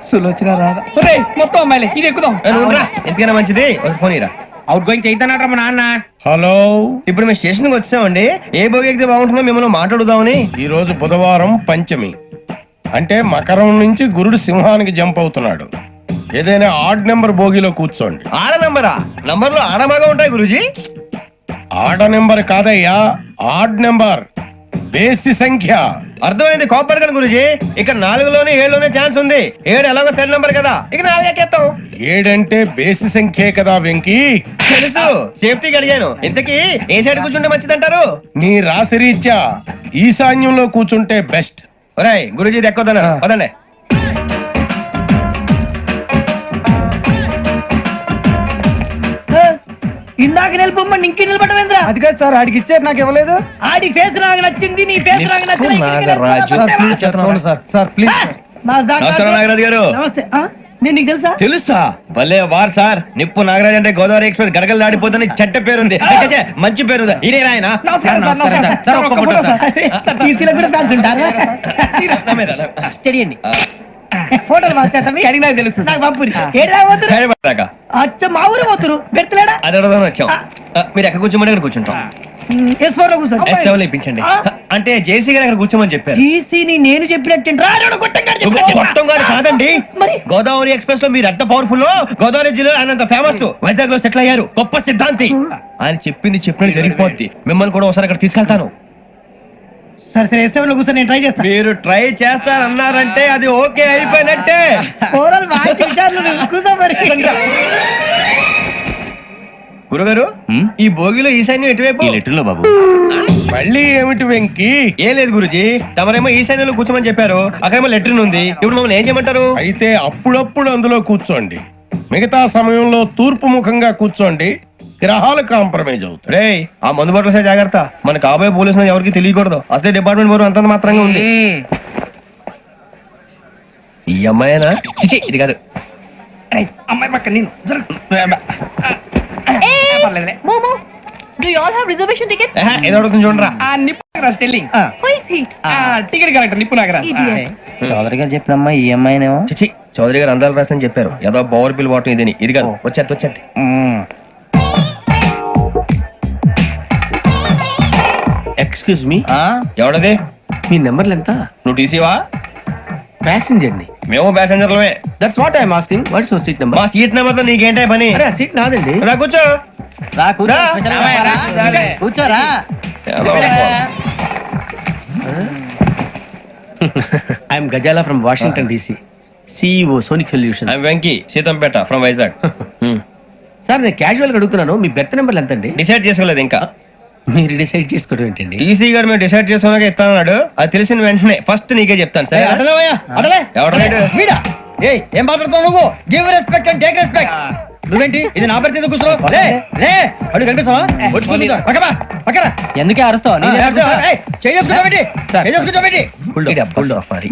సులోచన రాదా మొత్తం అమ్మాయిలే ఇది ఎక్కుదాం ఎందుకైనా మంచిది ఒక ఫోన్ ఇరా అవుట్ గోయింగ్ చేద్దానట్రా మా నాన్న. హలో ఇప్పుడు మేము స్టేషన్ కి వచ్చామండి ఏ బోగి ఎక్కితే బాగుంటుందో మిమ్మల్ని మాట్లాడుదామని ఈ రోజు బుధవారం పంచమి అంటే మకరం నుంచి గురుడు సింహానికి జంప్ అవుతున్నాడు. ఏదైనా ఆడ్ నెంబర్ బోగిలో కూర్చోండి. ఆడ నంబరా నంబర్లు ఆడమాగా ఉంటాయి గురూజీ ఆడ నెంబర్ కాదయ్యా ఆడ్ నెంబర్ బేసి సంఖ్య. అర్థమైంది కాపర్ కానీ గురూజీ ఇక్కడ 4లోనే 7లోనే ఛాన్స్ ఉంది 7 ఎలాగో సెల్ నంబర్ కదా ఇక 4 ఎక్కేస్తాం. 7 అంటే బేసి సంఖ్యే కదా వెంకీ. తెలుసు సేఫ్టీకి అడిగాను ఇంతకీ ఏ సైడ్ కూర్చుంటే మంచిదంటారు నీ రాశి రీత్యా ఈశాన్యంలో కూర్చుంటే బెస్ట్. ఒరేయ్ గురూజీ దెక్కొద్దన్నారు పదండి ఇందాక నిలబొమ్మని ఇంకే నిలబడమేంద్రా అది కాదు సార్ ఆడికి ఇచ్చారు నాకు ఇవ్వలేదు. ఆడి ఫేస్ నాకు నచ్చింది నీ ఫేస్ నాకు నచ్చింది సార్ ప్లీజ్ నమస్కారం నాగరాజు గారు నమస్తే నేను నీకు తెలుసా తెలుసా భలే వార్ సార్ నిప్పు నాగరాజ్ అంటే గోదావరి ఎక్స్ప్రెస్ గడగలు దాడిపోతుంది చెడ్డ పేరుంది ఛే, మంచి పేరు ఇదే ఆయన నమస్కారం సార్ నమస్కారం సార్ ఒక్క ఫోటో సార్ సార్ టీసీలో కూడా ఫ్యాన్స్ ఉంటారా స్టడీ అండి ఫోటోలు మార్చేస్తాం కడిగి నాకు తెలుసు నాకు పంపురి ఏడా పోతురు అచ్చ మా ఊరు పోతురు బెర్తలేడా అది అడగదామని వచ్చాం మీరు ఎక్కడ కూర్చోమని అక్కడ కూర్చుంటాం S4 లో కూర్చోండి S7 ఇప్పించండి అంటే జేసీ గారు అక్కడ కూర్చోమని చెప్పారు టీసీని నేను చెప్పినట్టు మొత్తం గారు కాదండి మరి గోదావరి ఎక్స్ప్రెస్ లో మీరు ఎంత పవర్ఫుల్ గోదావరి జిల్లా ఆయన ఫేమస్ వైజాగ్ లో సెటిల్ అయ్యారు గొప్ప సిద్ధాంతి ఆయన చెప్పింది చెప్పినట్టు జరిగిపోద్ది మిమ్మల్ని కూడా ఒకసారి అక్కడ తీసుకెళ్తాను సరే సరే S7 లో కూర్చొని నేను ట్రై చేస్తాను మీరు ట్రై చేస్తారన్నారంటే అది ఓకే అయిపోయినట్టే ఓవరాల్ వాటి విచారాలు కూర్చో మరి గురుగారు ఈ భోగిలో ఈశాన్యం ఎటువైపు ఈ లెటర్లో బాబు. మళ్ళీ ఏమిటి వెంకీ? ఏం లేదు గురుజీ తమరేమో ఈశాన్యంలో కూర్చోమని చెప్పారు అక్కడేమో లెటర్ ఉంది ఇప్పుడు మమ్మల్ని ఏం చేయమంటారు అయితే అప్పుడప్పుడు అందులో కూర్చోండి మిగతా సమయంలో తూర్పు ముఖంగా కూర్చోండి గ్రహాలు కాంప్రమైజ్ అవుతాయి. రే ఆ మందు బాటలసే జాగ్రత్త మన కాబోయే పోలీసులు ఎవరికి తెలియకూడదు అసలే డిపార్ట్మెంట్ బోరు అంతంత మాత్రంగా ఉంది ఈ అమ్మాయినా చిచి ఇది కాదు అమ్మాయి పక్క నేను Momo, do you all have reservation tickets? ఏదో అడుగుతుంది చూడరా ఆ నిప్పు Nagaraj telling Who is he? Ticket collector నిప్పు నాగరాజ్ Idiot. చౌదరి గారు చెప్పినమ్మా ఈ అమ్మాయినేమో చిచి చౌదరి గారు అందాలు రాసని చెప్పారు ఏదో బోర్ బిల్ వాటం ఇదని ఇది కాదు వచ్చేది ఎక్స్క్యూజ్ మీ, ఎవడది మీ నెంబర్లు ఎంత? నువ్వు టీసీవా ప్యాసింజర్ ని. మేము ప్యాసెంజర్లమే that's what I'm asking. What's your seat number? మా సీట్ నెంబర్ తో నీకేంటే పని అరే ఆ సీట్ నాదండి. రా కూర్చో కూర్చోరా I'm Gazala from Washington DC, CEO Sonic solution. Venky Seethampeta from Vizag sir నేను క్యాజువల్ గా అడుగుతున్నాను, మీ బెర్త్ నెంబర్లు ఎంత అండి? డిసైడ్ చేసుకోలేదు ఇంకా మీరు డిసైడ్ చేసుకోవడం ఏంటండి? టీసీ గారు మేము డిసైడ్ చేసుకున్నాక ఇస్తానన్నాడు. అది తెలిసిన వెంటనే ఫస్ట్ నీకే చెప్తాను సరే ఏం మాట్లాడుతావు నువ్వు? Give respect and take respect. నువ్వేంటి ఇది నా పరిస్థితి ఎందుకు కూర్చున్నావు? లే లే అడుగు కనిపిస్తావా? వచ్చి కూర్చుంటా పక్కమా పక్కరా. ఎందుకే అరుస్తావు?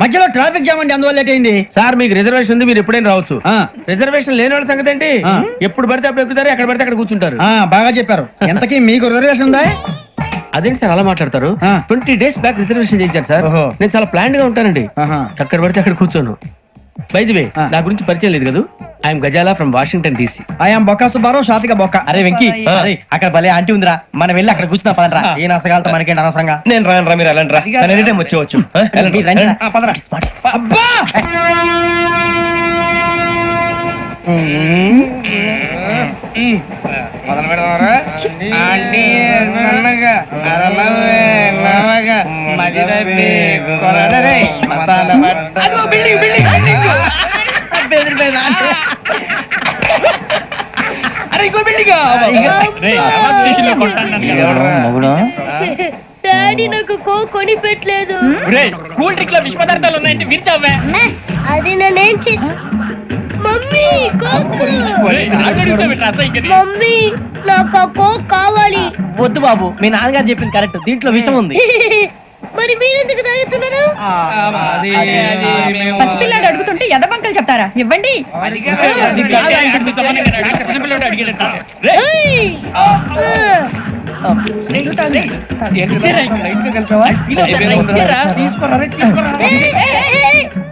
మధ్యలో ట్రాఫిక్ జామ్ అండి, అందువల్ల లేట్ అయింది. సార్ మీకు రిజర్వేషన్ ఉంది, మీరు ఎప్పుడైనా రావచ్చు. రిజర్వేషన్ లేని వాళ్ళ సంగతి ఏంటి? ఎప్పుడు పడితే అప్పుడు ఎక్కుతారు, ఎక్కడ పడితే అక్కడ కూర్చుంటారు. బాగా చెప్పారు. ఎంతకీ మీకు రిజర్వేషన్ ఉందా? అదేంటి సార్ అలా మాట్లాడతారు? 20 days బ్యాక్ రిజర్వేషన్ చేయించారు సార్. నేను చాలా ప్లాన్డ్ గా ఉంటానండి, అక్కడ పడితే అక్కడ కూర్చోను. బై ది వే నా గురించి పరిచయం లేదు కదా, I'm Gazala from Washington DC. I'm Bokka Subbarao, షాతిక బొక్క. అరే వెంకీ, అక్కడ భలే ఆంటీ ఉందిరా, మనం వెళ్ళి అక్కడ కూర్చున్నా పదరా. ఏ నసగాలతో మనకేంటి అనవసరంగా. నేను రాను రా, మీరు వెళ్ళండి రా, ఎనీ టైం వచ్చేవచ్చు. అబ్బా మొదలు పెడదామరా? ఆంటీ సన్నగా అరలవే నవగా మదిరపి కొరడరే మతాల పట్ట. అదిగో బిల్డింగ్ బిల్డింగ్ బిల్డింగ్. బెదిరిపోయింది ఆంటీ. అరే ఇంకో బిల్డింగ్. డాడీ నాకు కోక్ కొని పెట్టలేదు. కూల్ డ్రింక్ లో విష పదార్థాలు ఉన్నాయంటే విరిచావే. అది నేనేం మమ్మీ కోక్. మమ్మీ నాకు ఆ కోక్ కావాలి. వద్దు బాబు, మీ నాన్నగారు చెప్పింది కరెక్ట్, దీంట్లో విషం ఉంది. మరి మీరెందుకు తాగుతున్నారు? పసిపిల్లాడు అడుగుతుంటే ఎదబంకలు చెప్తారా? ఇవ్వండి.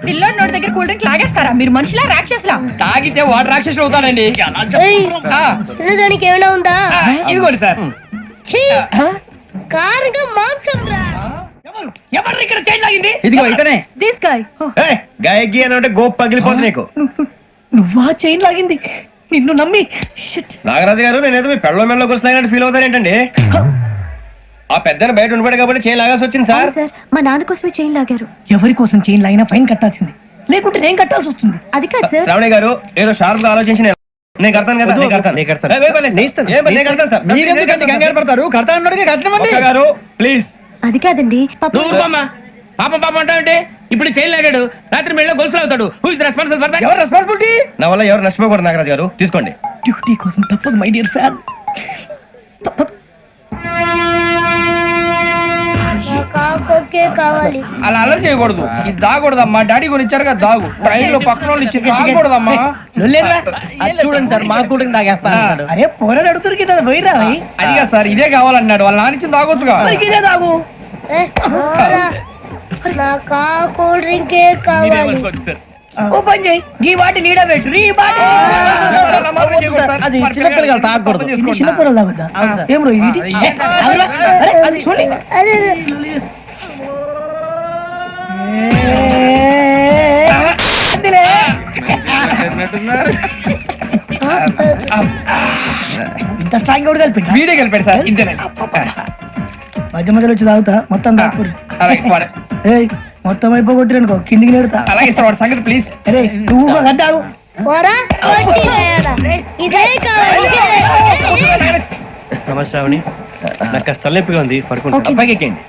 పిల్లోడి నోటి దగ్గర కూల్ డ్రింక్ లాగేస్తారా? మీరు మనుషులా రాక్షసులా? తాగితే వాడు రాక్షసుడు అవుతాడండి. తినడానికి ఏమైనా ఉందా? ఇదిగోండి సార్. కారుగా మాంసం రా. ఎవరు ఇక్కడ చైన్ లాగింది? ఇదిగో ఇతనే. This guy. గాయకి అని అంటే గోప్ పగిలిపోతుంది నీకు. నువ్వా చైన్ లాగింది? నిన్ను నమ్మి. నాగరాజు గారు నేనేదో మీ పెళ్ళ మెళ్ళ గురిసినట్టు ఫీల్ అవుతారు ఏంటండి? ఆ పెద్దని బయట ఉండిపోయాడు కాబట్టి చైన్ లాగాల్సి వచ్చింది సార్. మా నాన్న కోసమే చైన్ లాగారు. ఎవరి కోసం చైన్ లాగినా ఫైన్ కట్టాల్సింది, లేకుంటే నేను కట్టాల్సి వస్తుంది. అది కాదు సార్. శ్రావణి గారు ఏదో షార్ప్ గా ఆలోచించి నేను కడతాను కదా. మీరెందుకంటే కంగారు పడతారు? కడతా ఉన్నాడు కట్టమండి గారు ప్లీజ్. అది కాదండి పాపం పాపం అంటావంటే ఇప్పుడు చైన్ లాగాడు, రాత్రి మెళ్ళ గొలుసులు అవుతాడు. Who is responsible for that? ఎవరు రెస్పాన్సిబిలిటీ? నా వల్ల ఎవరు నష్టపోకూడదు నాగరాజు గారు, తీసుకోండి. డ్యూటీ కోసం తప్పదు మై డియర్ ఫ్యాన్, తప్పదు. కావాలి. అలా అలర్ చేయకూడదు, ఇది దాగకూడదమ్మా. డాడీ కొని ఇచ్చారు కదా దాగు. ట్రైన్ లో పక్కన వాళ్ళు ఇచ్చి దాగకూడదమ్మా. చూడండి సార్, మా కూడా దాగేస్తాను. అరే పోరాడు అడుగుతారు కదా పోయిరా. అదిగా సార్, ఇదే కావాలన్నాడు. వాళ్ళ నాన్న ఇచ్చింది తాగొచ్చుగా. ఇదే తాగు. నాకు కూల్ డ్రింక్ కావాలి. ఓ పని చేయి, ఈ బాటి లీడ పెట్టు. ఈ బాటి అది చిన్నపిల్లలు తాగకూడదు. చిన్నపిల్లలు తాగుతా. ఏం రో ఇది? అది చూడండి. ఇంత స్ట్రాంగ్ కూడా కలిపి వీడే కలిపాడు సార్. ఇంతేనే మధ్య మధ్యలో వచ్చి తాగుతా, మొత్తం తాగకూడదు. మొత్తం అయిపోగొట్టిరనుకో కిందికి నేడుతా. అలాగే సార్, వాడి సంగతి ప్లీజ్. అరే నువ్వు తాగు. నమస్తే శ్రావణి, నాకు కాస్త తలెప్పిగా ఉంది, పడుకుంటా. పైకి ఎక్కండి.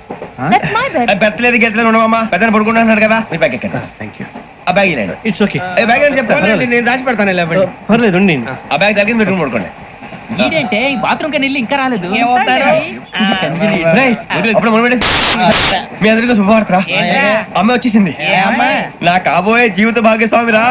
పెట్టలేదు గెట్టలేదు ఉండవమ్మా, పెద్దని పడుకుంటున్నాడు కదా, మీ బ్యాగ్ ఎక్కండి. Thank you. ఆ బ్యాగ్ ఇలాండి. It's okay. బ్యాగ్ అని చెప్తాను, నేను దాచి పెడతాను. పర్లేదు, ఆ బ్యాగ్ తగ్గింది పెట్టుకుని పడుకోండి. ఏంటంటే బాత్రూమ్ కని వెళ్ళి ఇంకా రాలేదు అప్పుడు మొదలు పెట్టేసి మీ అందరికీ శుభవార్తరా అమ్మ వచ్చేసింది నా కాబోయే జీవిత భాగ్యస్వామిరా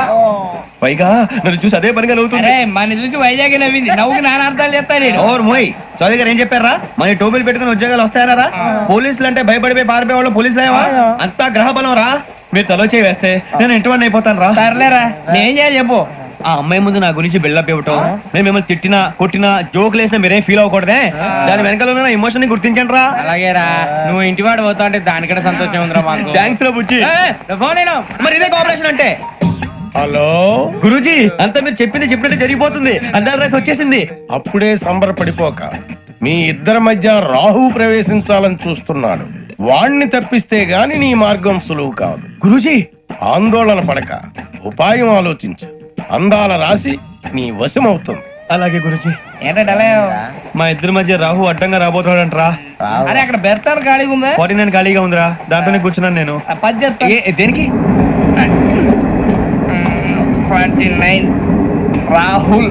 పైగా నన్ను చూసి అదే పనిగా నవ్వుతుంది మన చూసి వైజాగ్ నవ్వింది నవ్వుకి నాన్న అర్థాలు చెప్తాడు ఓర్ మోయ్ చౌదరి గారు ఏం చెప్పారా మన టోబీలు పెట్టుకుని ఉద్యోగాలు వస్తాయనరా పోలీసులు అంటే భయపడిపోయి పారిపోయే వాళ్ళు పోలీసులేవా అంతా గ్రహ బలం రా మీరు తలో చేయి వేస్తే నేను ఇంటివాడిని అయిపోతాను రా సర్లేరా నేనేం చేయాలి చెప్పు ఆ అమ్మాయి ముందు నా గురించి బిల్డప్ ఇవ్వటం నేను మిమ్మల్ని తిట్టినా కొట్టినా జోకులు వేసినా మీరేం ఫీల్ అవ్వకూడదే దాని వెనకాల ఉన్న ఎమోషన్ ని గుర్తించండి రా అలాగేరా నువ్వు ఇంటివాడు పోతా అంటే దానికంటే సంతోషం ఉందిరా మాకు థ్యాంక్స్ రా బుజ్జి ఫోన్ అయినా మరి ఇదే కోఆపరేషన్ అంటే హలో గురూజీ అంతా మీరు చెప్పింది చెప్పినట్టు జరిగిపోతుంది అందాల రైస్ వచ్చేసింది అప్పుడే సంబరపడిపోక మీ ఇద్దరి మధ్య రాహు ప్రవేశించాలని చూస్తున్నాడు. వాణ్ణి తప్పిస్తే గాని నీ మార్గం సులువు కాదు. గురూజీ ఆందోళన పడక ఉపాయం ఆలోచించు. అందాల రాశి నీ వశమవుతుంది. అలాగే గురూజీ. ఏంటంటే మా ఇద్దరి మధ్య రాహు అడ్డంగా రాబోతున్నాడంటరా. అరే అక్కడ బెర్తాను ఖాళీగా ఉందా 49 ఖాళీగా ఉందిరా, దాంట్లోనే కూర్చున్నాను నేను. దేనికి? 49 రాహుల్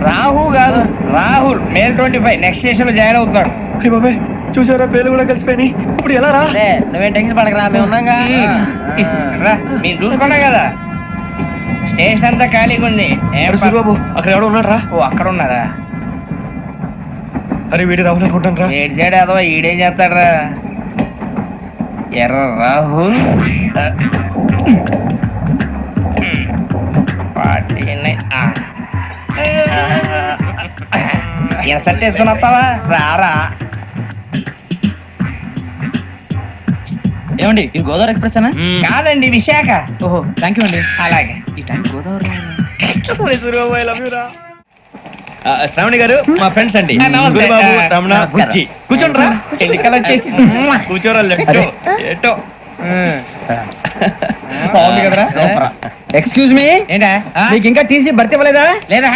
రాహు కాదు రాహుల్ మే 25 నెక్స్ట్ స్టేషన్ లో జాయిన్ అవుతున్నాడు. అయ్య బాబాయ్ చూసారా పేర్లు కూడా కలిసిపోయినాయి. ఇప్పుడు ఎలా రా? నువ్వేం టెన్షన్ పడకరా మేము ఉన్నాగా మీరు చూసుకున్నా కదా స్టేషన్ అంతా ఖాళీగా ఉంది. బాబు అక్కడ ఎవడో ఉన్నాడు రా. ఓ అక్కడ ఉన్నారా? అరే వీడి రాహుల్ అనుకుంటాను రా. ఏడు సైడ్ అదో ఈడేం చేస్తాడరా ఎర్ర రాహుల్ 49 ఇన్సర్ట్ వేసుకుని వస్తావా? రారా. ఏమండి ఇది గోదావరి ఎక్స్ప్రెస్ అనా? కాదండి విశాఖ. ఓహో థ్యాంక్ యూ అండి. అలాగే ఈ టైం గోదావరి శ్రావణి గారు మా ఫ్రెండ్స్ అండి. నమస్తే. గురుబాబు, రమణ, నమస్కారం. బుజ్జి. కూర్చోండి రా. ఎన్నికలు వచ్చేసి కూర్చోరా లెఫ్ట్ ఎటో. బాగుంది కదరా. ఎక్స్క్యూజ్ మీ, ఏంటా మీకు ఇంకా టీసీ భర్తీ ఇవ్వలేదా? లేదా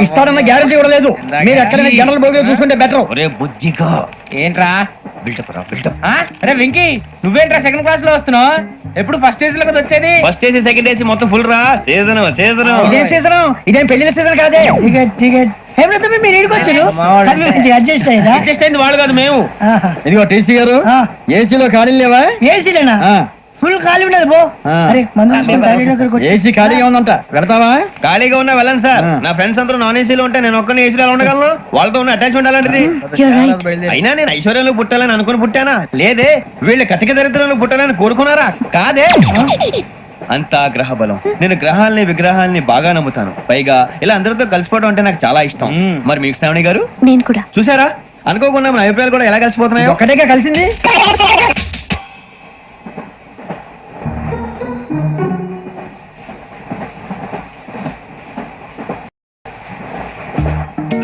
ఇస్తాడన్న గ్యారంటీ కూడా లేదు. మీరు ఎక్కడైనా జనరల్ బోగిలో చూసుకుంటే బెటర్. ఒరే బుజ్జిగా ఏంట్రా బిల్డప్ రా బిల్డప్. అరే వెంకీ నువ్వేంట్రా సెకండ్ క్లాస్ లో వస్తున్నావు? ఎప్పుడు ఫస్ట్ ఏజ్ లో కదా వచ్చేది? ఫస్ట్ ఏసీ సెకండ్ ఏసీ మొత్తం ఫుల్ రా. సీజన్ సీజన్ ఇదేం సీజన్? ఇదేం పెళ్లిన సీజన్ కాదే. మీరు ఇడికొచ్చారు అడ్జస్ట్ అయ్యారా? అడ్జస్ట్ అయింది వాళ్ళు కాదు మేము. ఇదిగో టీసీ గారు, ఏసీలో ఖాళీ లేవా? ఏసీలేనా? ఫుల్ ఖాళీ ఉండదు పో. అరే ఏసీ ఖాళీగా ఉందంట, పెడతావా? ఖాళీగా ఉన్నా వెళ్ళండి సార్. నా ఫ్రెండ్స్ అందరూ నాన్ ఏసీలో ఉంటే నేను ఒక్కనే ఏసీలో ఎలా ఉండగలను? వాళ్ళతో ఉన్న అటాచ్మెంట్ అలాంటిది. అయినా నేను ఐశ్వర్యంలో పుట్టాలని అనుకుని పుట్టానా? లేదే. వీళ్ళు కటిక దరిద్రంలో పుట్టాలని కోరుకున్నారా? కాదే. అంతా గ్రహ బలం. నేను గ్రహాలని విగ్రహాలని బాగా నమ్ముతాను. పైగా ఇలా అందరితో కలిసిపోవడం అంటే నాకు చాలా ఇష్టం. మరి మీకు శ్రావణి గారు? నేను కూడా. చూసారా అనుకోకుండా మన అభిప్రాయాలు కూడా ఎలా కలిసిపోతున్నాయి. ఒక్కటేగా కలిసింది.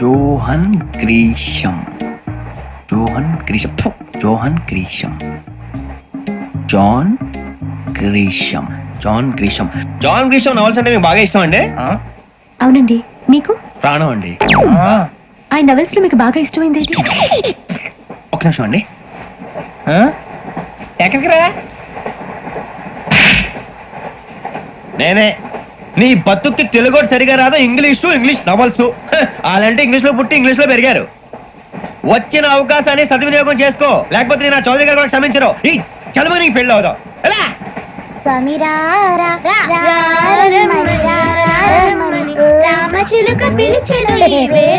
Johan Grisham, Johan Grisham, Johan Grisham, John Grisham, John Grisham. John Grisham novels అంటే మీకు బాగా ఇష్టం అండి? అవునండి. మీకు? ప్రాణం అండి. ఆయన నవెల్స్ లో మీకు బాగా ఇష్టమైంది ఏంటి? ఒక నిమిషం అండి. ఎక్కడికి రా? నేనే. నీ బతుక్కి తెలుగు సరిగా రాదు, ఇంగ్లీష్ నవల్స్. అలాంటి ఇంగ్లీష్ లో పుట్టి ఇంగ్లీష్ లో పెరిగారు. వచ్చిన అవకాశాన్ని సద్వినియోగం చేసుకో, లేకపోతే నేను చౌదరి గారు కూడా క్షమించరు. ఈ చదువు నీకు పెళ్ళి అవుదాం. ఎలా?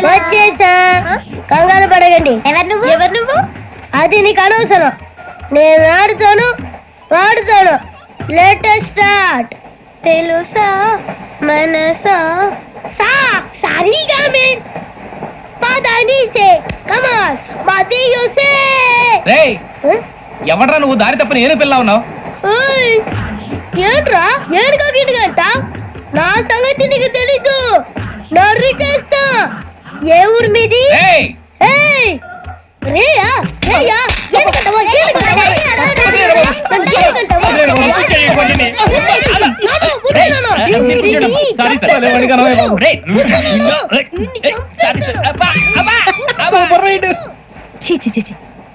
వచ్చేసా, కంగారు పడగండి. ఎవరు నువ్వు? అది నీకు అనవసరం. నేను ఆడుతాను వాడుతాను. Latest start. తెలుసా మనసా సా సారీగా మెన్ పదని సే కమాన్ మదియో సే. రేయ్ ఎవడ్రా నువ్వు? దారి తప్ప నేను పిల్ల ఉన్నావు. ఓయ్ ఏంట్రా ఏడుగా గిడుగంట? నా సంగతి నీకు తెలీదు. నరికేస్తా. ఏ ఊరు మీది? రేయ్ ఏయ్ రేయా రేయా ఏడుగంటవా ఏడుగంటవా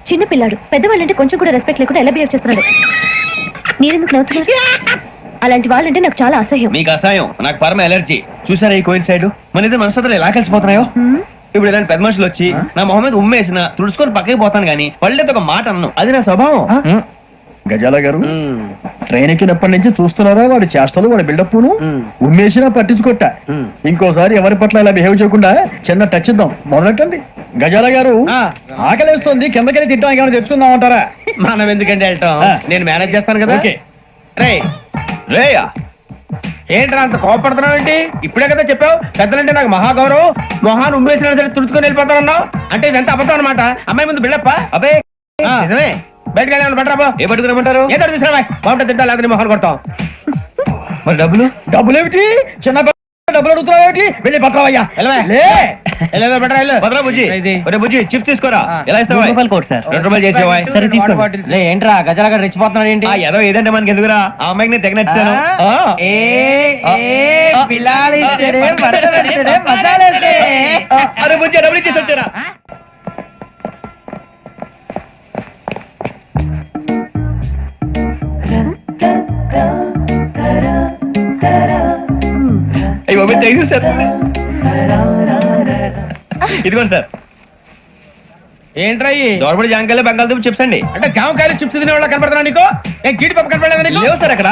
చిన్న పిల్లాడు పెద్దవాళ్ళంటే కొంచెం కూడా రెస్పెక్ట్ లేకుండా ఎలా బిహేవ్ చేస్తున్నాడు? మీరెందుకు నవ్వుతున్నారు? అలాంటి వాళ్ళంటే నాకు చాలా అసహ్యం. మీకు అసహాయం, నాకు పరమ ఎలర్జీ. చూసారా ఈ కోయిన్ సైడ్ మన ఇద్దరు మనసులో ఎలా కలిసిపోతున్నాయో. ఇప్పుడు ఇలాంటి పెద్ద మనుషులు వచ్చి నా మొహం మీద ఉమ్మేసిన తుడుచుకొని పక్కకి పోతాను కానీ వాళ్ళేతో ఒక మాట అన్ను, అది నా స్వభావం. గజాల గారు ట్రైన్ ఎక్కినప్పటి నుంచి చూస్తున్నారా వాడి చేష్టలు, వాడి బిల్డప్ను. ఉమ్మేసినా పట్టించుకోట. ఇంకోసారి ఎవరి పట్ల ఇలా బిహేవ్ చేయకుండా చిన్న టచ్ ఇద్దాం, మొదలెట్టండి. గజాల గారు ఆకలేస్తుంది, కిందకెళ్ళి తిట్టడానికి ఏమైనా తెచ్చుకుందాం అంటారా? మనం ఎందుకంటే వెళ్తాం, నేను మేనేజ్ చేస్తాను కదా. ఓకే. రే రేయా, ఏంట్రా అంత కోపడుతున్నావు ఏంటి? ఇప్పుడే కదా చెప్పావు పెద్దలంటే నాకు మహాగౌరవం, మొహాన్ని ఉమ్మేసిన సరే తుడుచుకొని వెళ్ళిపోతానన్నావు. అంటే ఇదంతా అబద్ధం అనమాట. అమ్మాయి ముందు బిల్డప్ప. అబ్బే నిజమే. బయటకు వెళ్ళి పట్టరాబో. ఏ పట్టుకురమ్మంటారు? ఏదో తీసుకురా, బాగుంటుంది తింటా, లేదా మొహన్ కొడతాం. మరి డబ్బులు? డబ్బులు ఏమిటి? చిన్న డబ్బులు అడుగుతున్నావు ఏమిటి? వెళ్ళి పట్టరావయ్యా. బెటరా భద్రా బుజ్జి, ఒరే బుజ్జి చిప్స్ తీసుకోరా. ఎలా ఇస్తావా? ₹2 చేసేవా? సరే తీసుకోండి. ఏంట్రా గజాల గారు రెచ్చిపోతున్నాడు ఏంటి? ఏదో ఏదంటే మనకి ఎందుకురా, ఆ అమ్మాయికి నేను తెగ నచ్చాను. అరే బుజ్జి డబ్బులు ఇచ్చేసి వచ్చారా? అయ్యో థ్యాంక్ యూ సార్. ఇదిగోండి సార్. ఏంట్రా దోరబడి జాంకాయలు బంగాళదుంప చిప్స్ అండి. అంటే జామకాయలు చిప్స్ తినే వాళ్ళ కనపడుతున్నా నీకు? ఏం జీడిపప్పు కనపడలేదా నీకు? లేవు సార్ అక్కడ.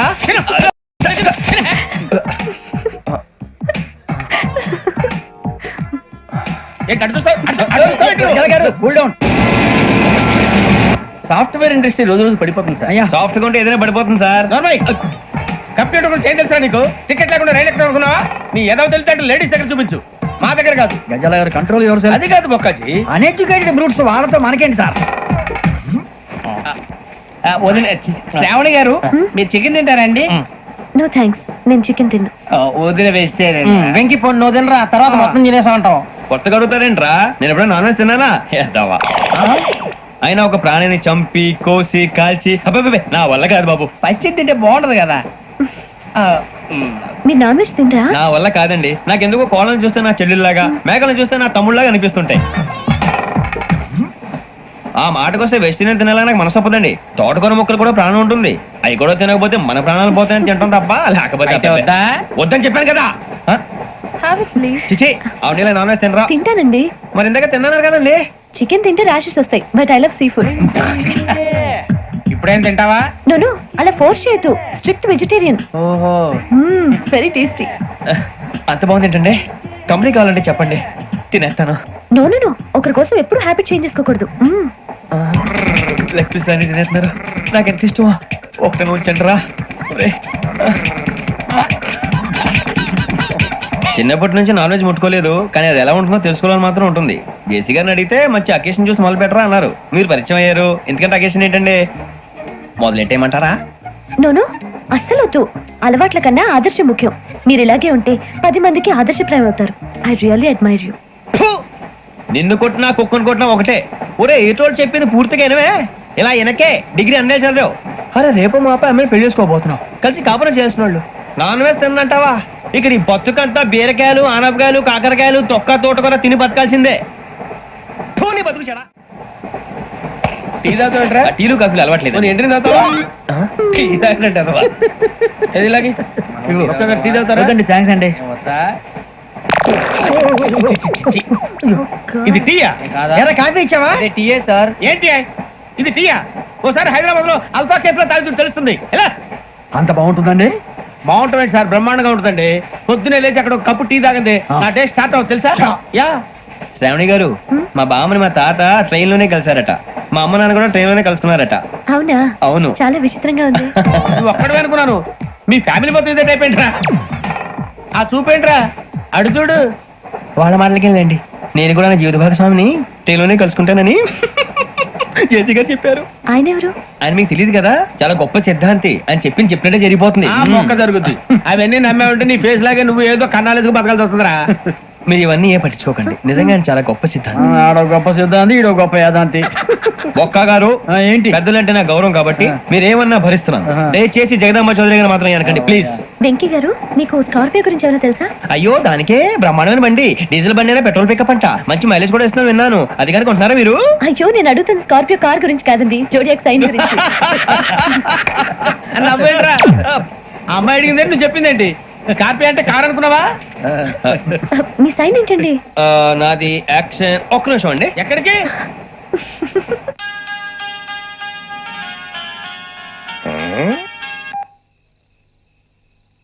సాఫ్ట్వేర్ ఇండస్ట్రీ రోజు రోజు పడిపోతుంది సార్. సాఫ్ట్ గా ఉంటే ఏదైనా పడిపోతుంది సార్. కంప్యూటర్ గురించి ఏం తెలుసా నీకు? టికెట్ లేకుండా రైలు ఎక్కడ అనుకున్నావా? నీ ఏదో తెలితే అంటే లేడీస్ దగ్గర చూపించు, మా దగ్గర కాదు. గజాల గారు కంట్రోల్ ఎవరు సార్? అది కాదు బొక్కాజీ. అన్ఎడ్యుకేటెడ్ బ్రూట్స్ వాళ్ళతో మనకేంటి సార్? శ్రావణి గారు మీరు చికెన్ తింటారండి? నో థ్యాంక్స్, నేను చికెన్ తిన్ను. వదిన వేస్తే వెంకి పొన్ను నువ్వు తినరా, తర్వాత మొత్తం తినేసా ఉంటాం. కొత్తగా అడుగుతారేంట్రా? నేను ఎప్పుడైనా నాన్ వెజ్ తిన్నానా? ఎద్దావా. అయినా ఒక ప్రాణిని చంపి కోసి కాల్చి అబ్బే నా వల్ల కాదు బాబు. పచ్చి తింటే బాగుంటది కదా. మీరు నాన్ వెజ్ తినరా? నా వల్ల కాదండి. నాకెందుకో కోళ్ళని చూస్తే నా చెల్లెల్లాగా, మేకలను చూస్తే నా తమ్ముళ్ళలాగా అనిపిస్తుంటాయి. ఆ మాటకొస్తే వెస్టిరియన్ తినాలని నాకు మనసు ఒప్పదండి. తోటకూర మొక్కలు కూడా ప్రాణం ఉంటుంది, అవి కూడా తినకపోతే మన ప్రాణాలు పోతాయని తింటాం తప్ప లేకపోతే వద్దని చెప్పాను కదా. Have it please. చిచి అవునీ నాన్ వెజ్ తినరా? తింటానండి. మరి ఇందాక తిన్నాను కదండి. చికెన్ తింటే ర్యాషెస్ వస్తాయి, but I love sea food. ఇప్పుడేం తింటావా? నో అలా ఫోర్స్ చేయొద్దు, స్ట్రిక్ట్ వెజిటేరియన్. ఓహో, వెరీ టేస్టీ. అంత బాగుంది ఏంటండి? కంపెనీ కావాలంటే చెప్పండి, తినేస్తాను. నో ఒకరి కోసం ఎప్పుడు హ్యాబిట్ చేంజ్ చేసుకోకూడదు. లెగ్ పీస్ అన్ని తినేస్తున్నారు, నాకు ఎంత ఇష్టమా. ఒకటే ఉంచండి రా. చిన్నప్పటి నుంచి నాన్ వెజ్ ముట్టుకోలేదు, కానీ అది ఎలా ఉంటుందో తెలుసుకోవాలని మాత్రం ఉంటుంది. జేసీ గారిని అడిగితే మంచి అకేషన్ చూసి మొదలు పెట్టరా అన్నారు. మీరు పరిచయం అయ్యారు, ఎందుకంటే అకేషన్ ఏంటండి? మొదలెట్టేయమంటారా? నో అస్సలు వద్దు. అలవాట్ల కన్నా ఆదర్శం ముఖ్యం. మీరు ఇలాగే ఉంటే 10 మందికి ఆదర్శప్రాయం అవుతారు. I really admire you. నిన్ను కొట్టినా కుక్కను కొట్టినా ఒకటే. ఒరే ఏటోళ్ళు చెప్పింది పూర్తిగా వినవే. ఇలా వెనకే డిగ్రీ అన్నే చదివావు. అరే రేపు మా అబ్బాయి అమ్మని పెళ్లి చేసుకోబోతున్నావు, కలిసి కాపురం చేసిన వాళ్ళు. నాన్ వెజ్ తిన్నంటావా? ఇక నీ బతుకంతా బీరకాయలు, ఆనపకాయలు, కాకరకాయలు, తొక్క తోటకూర తిని బతకాల్సిందే. నీ బతుకు చెడా. టీ తాగుతాంట్రా? టీలు కాఫీలు అలవాట్లేదు. ఎంట్రీ తాగుతావా? టీ తాగినట్టు అదవా. ఏది ఇలాగే ఒక్కొక్కరు టీ తాగుతారా? థ్యాంక్స్ అండి. ఇది టీయా? కాఫీ ఇచ్చావా? టీయే సార్. ఏంటి ఇది టీయా? ఓసారి హైదరాబాద్ లో అల్ఫా కేఫ్ లో తాగుతూ తెలుస్తుంది. ఎలా అంత బాగుంటుందండి? బాగుంటుంది సార్, బ్రహ్మాండంగా ఉంటుందండి. పొద్దునే లేచి అక్కడ ఒక కప్పు టీ తాగింది నా డే స్టార్ట్ అవుతుంది తెలుసా? యా. శ్రావణి గారు, మా బామ్మని మా తాత ట్రైన్ లోనే కలిసారట, మా అమ్మ నాన్న కూడా ట్రైన్ లోనే కలుస్తున్నారట. అవునా? అవును. చాలా విచిత్రంగా ఉంది. నువ్వు ఒక్కడే అనుకున్నాను, మీ ఫ్యామిలీ మొత్తం ఇదే టైప్ ఏంట్రా? ఆ చూపేంట్రా, అడు చూడు. వాళ్ళ మాటలకి వెళ్ళండి, నేను కూడా నా జీవిత భాగస్వామిని ట్రైన్ లోనే కలుసుకుంటానని జేసీ గారు చెప్పారు. ఆయన ఎవరు? ఆయన మీకు తెలియదు కదా, చాలా గొప్ప సిద్ధాంతి అని చెప్పినట్టే జరిగిపోతుంది. మొక్క జరుగుద్ది. అవన్నీ నమ్మే ఉంటే నీ ఫేస్ లాగే నువ్వు ఏదో కన్నాలేసుకు బతకాల్సి వస్తుందిరా. మీరు ఇవన్నీ ఏ పట్టించుకోకండి, నిజంగా ఆయన చాలా గొప్ప సిద్ధాంతి. ఆడో గొప్ప సిద్ధాంతి, ఈడో గొప్ప యాదాంతి. ఒక్క గారు ఏంటి? పెద్దలంటే నా గౌరవం కాబట్టి మీరేమన్నా భరిస్తున్నాను. దయచేసి జగదాంబ చౌదరి గారు మాత్రం అనకండి ప్లీజ్. వెంకీ గారు, మీకు స్కార్పియో గురించి ఏమైనా తెలుసా? అయ్యో దానికే బ్రహ్మాండమైన బండి, డీజిల్ బండి అయినా పెట్రోల్ పికప్ అంట, మంచి మైలేజ్ కూడా ఇస్తున్నాను విన్నాను. అది కనుక ఉంటున్నారా మీరు? అయ్యో నేను అడుగుతుంది స్కార్పియో కార్ గురించి కాదండి, జోడియాక్ సైన్ గురించి. ఆ అమ్మాయి అడిగింది నువ్వు చెప్పిందేంటి? స్కార్పియో అంటే కార్ అనుకున్నావా? మీ సైన్ ఏంటండి? నాది యాక్షన్. ఒక్క నిమిషం అండి. ఎక్కడికి?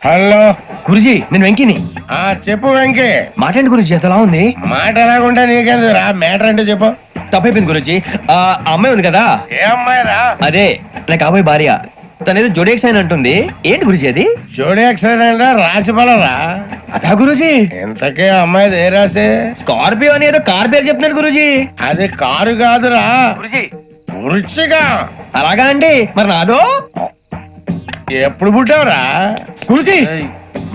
హలో గురుజీ నేను వెంకిని. చెప్పు వెంకీ. మాటండి గురుజీ ఎంతలా ఉంది? మాట ఎలాగుంటా నీకెందుకు రా, మ్యాటర్ అంటే చెప్పు. తప్పైపోయింది గురుజీ. ఆ అమ్మాయి ఉంది కదా, ఏ అమ్మాయి రా? అదే నా కాబోయే భార్య. తనేదో జోడేక్స్ అని అంటుంది. ఏంటి గురుజీ అది? జోడి యాక్సిడెంట్ రాసి బలరా? అదా గురుజీ. ఇంతకే అమ్మాయి ఏ రాసి? స్కార్పియో అని ఏదో కార్ పేరు చెప్తున్నాడు గురుజీ. అది కారు కాదురా, వృచ్చిగా. అలాగా అండి, మరి నాదో? ఎప్పుడు పుట్టావురా? గురుజీ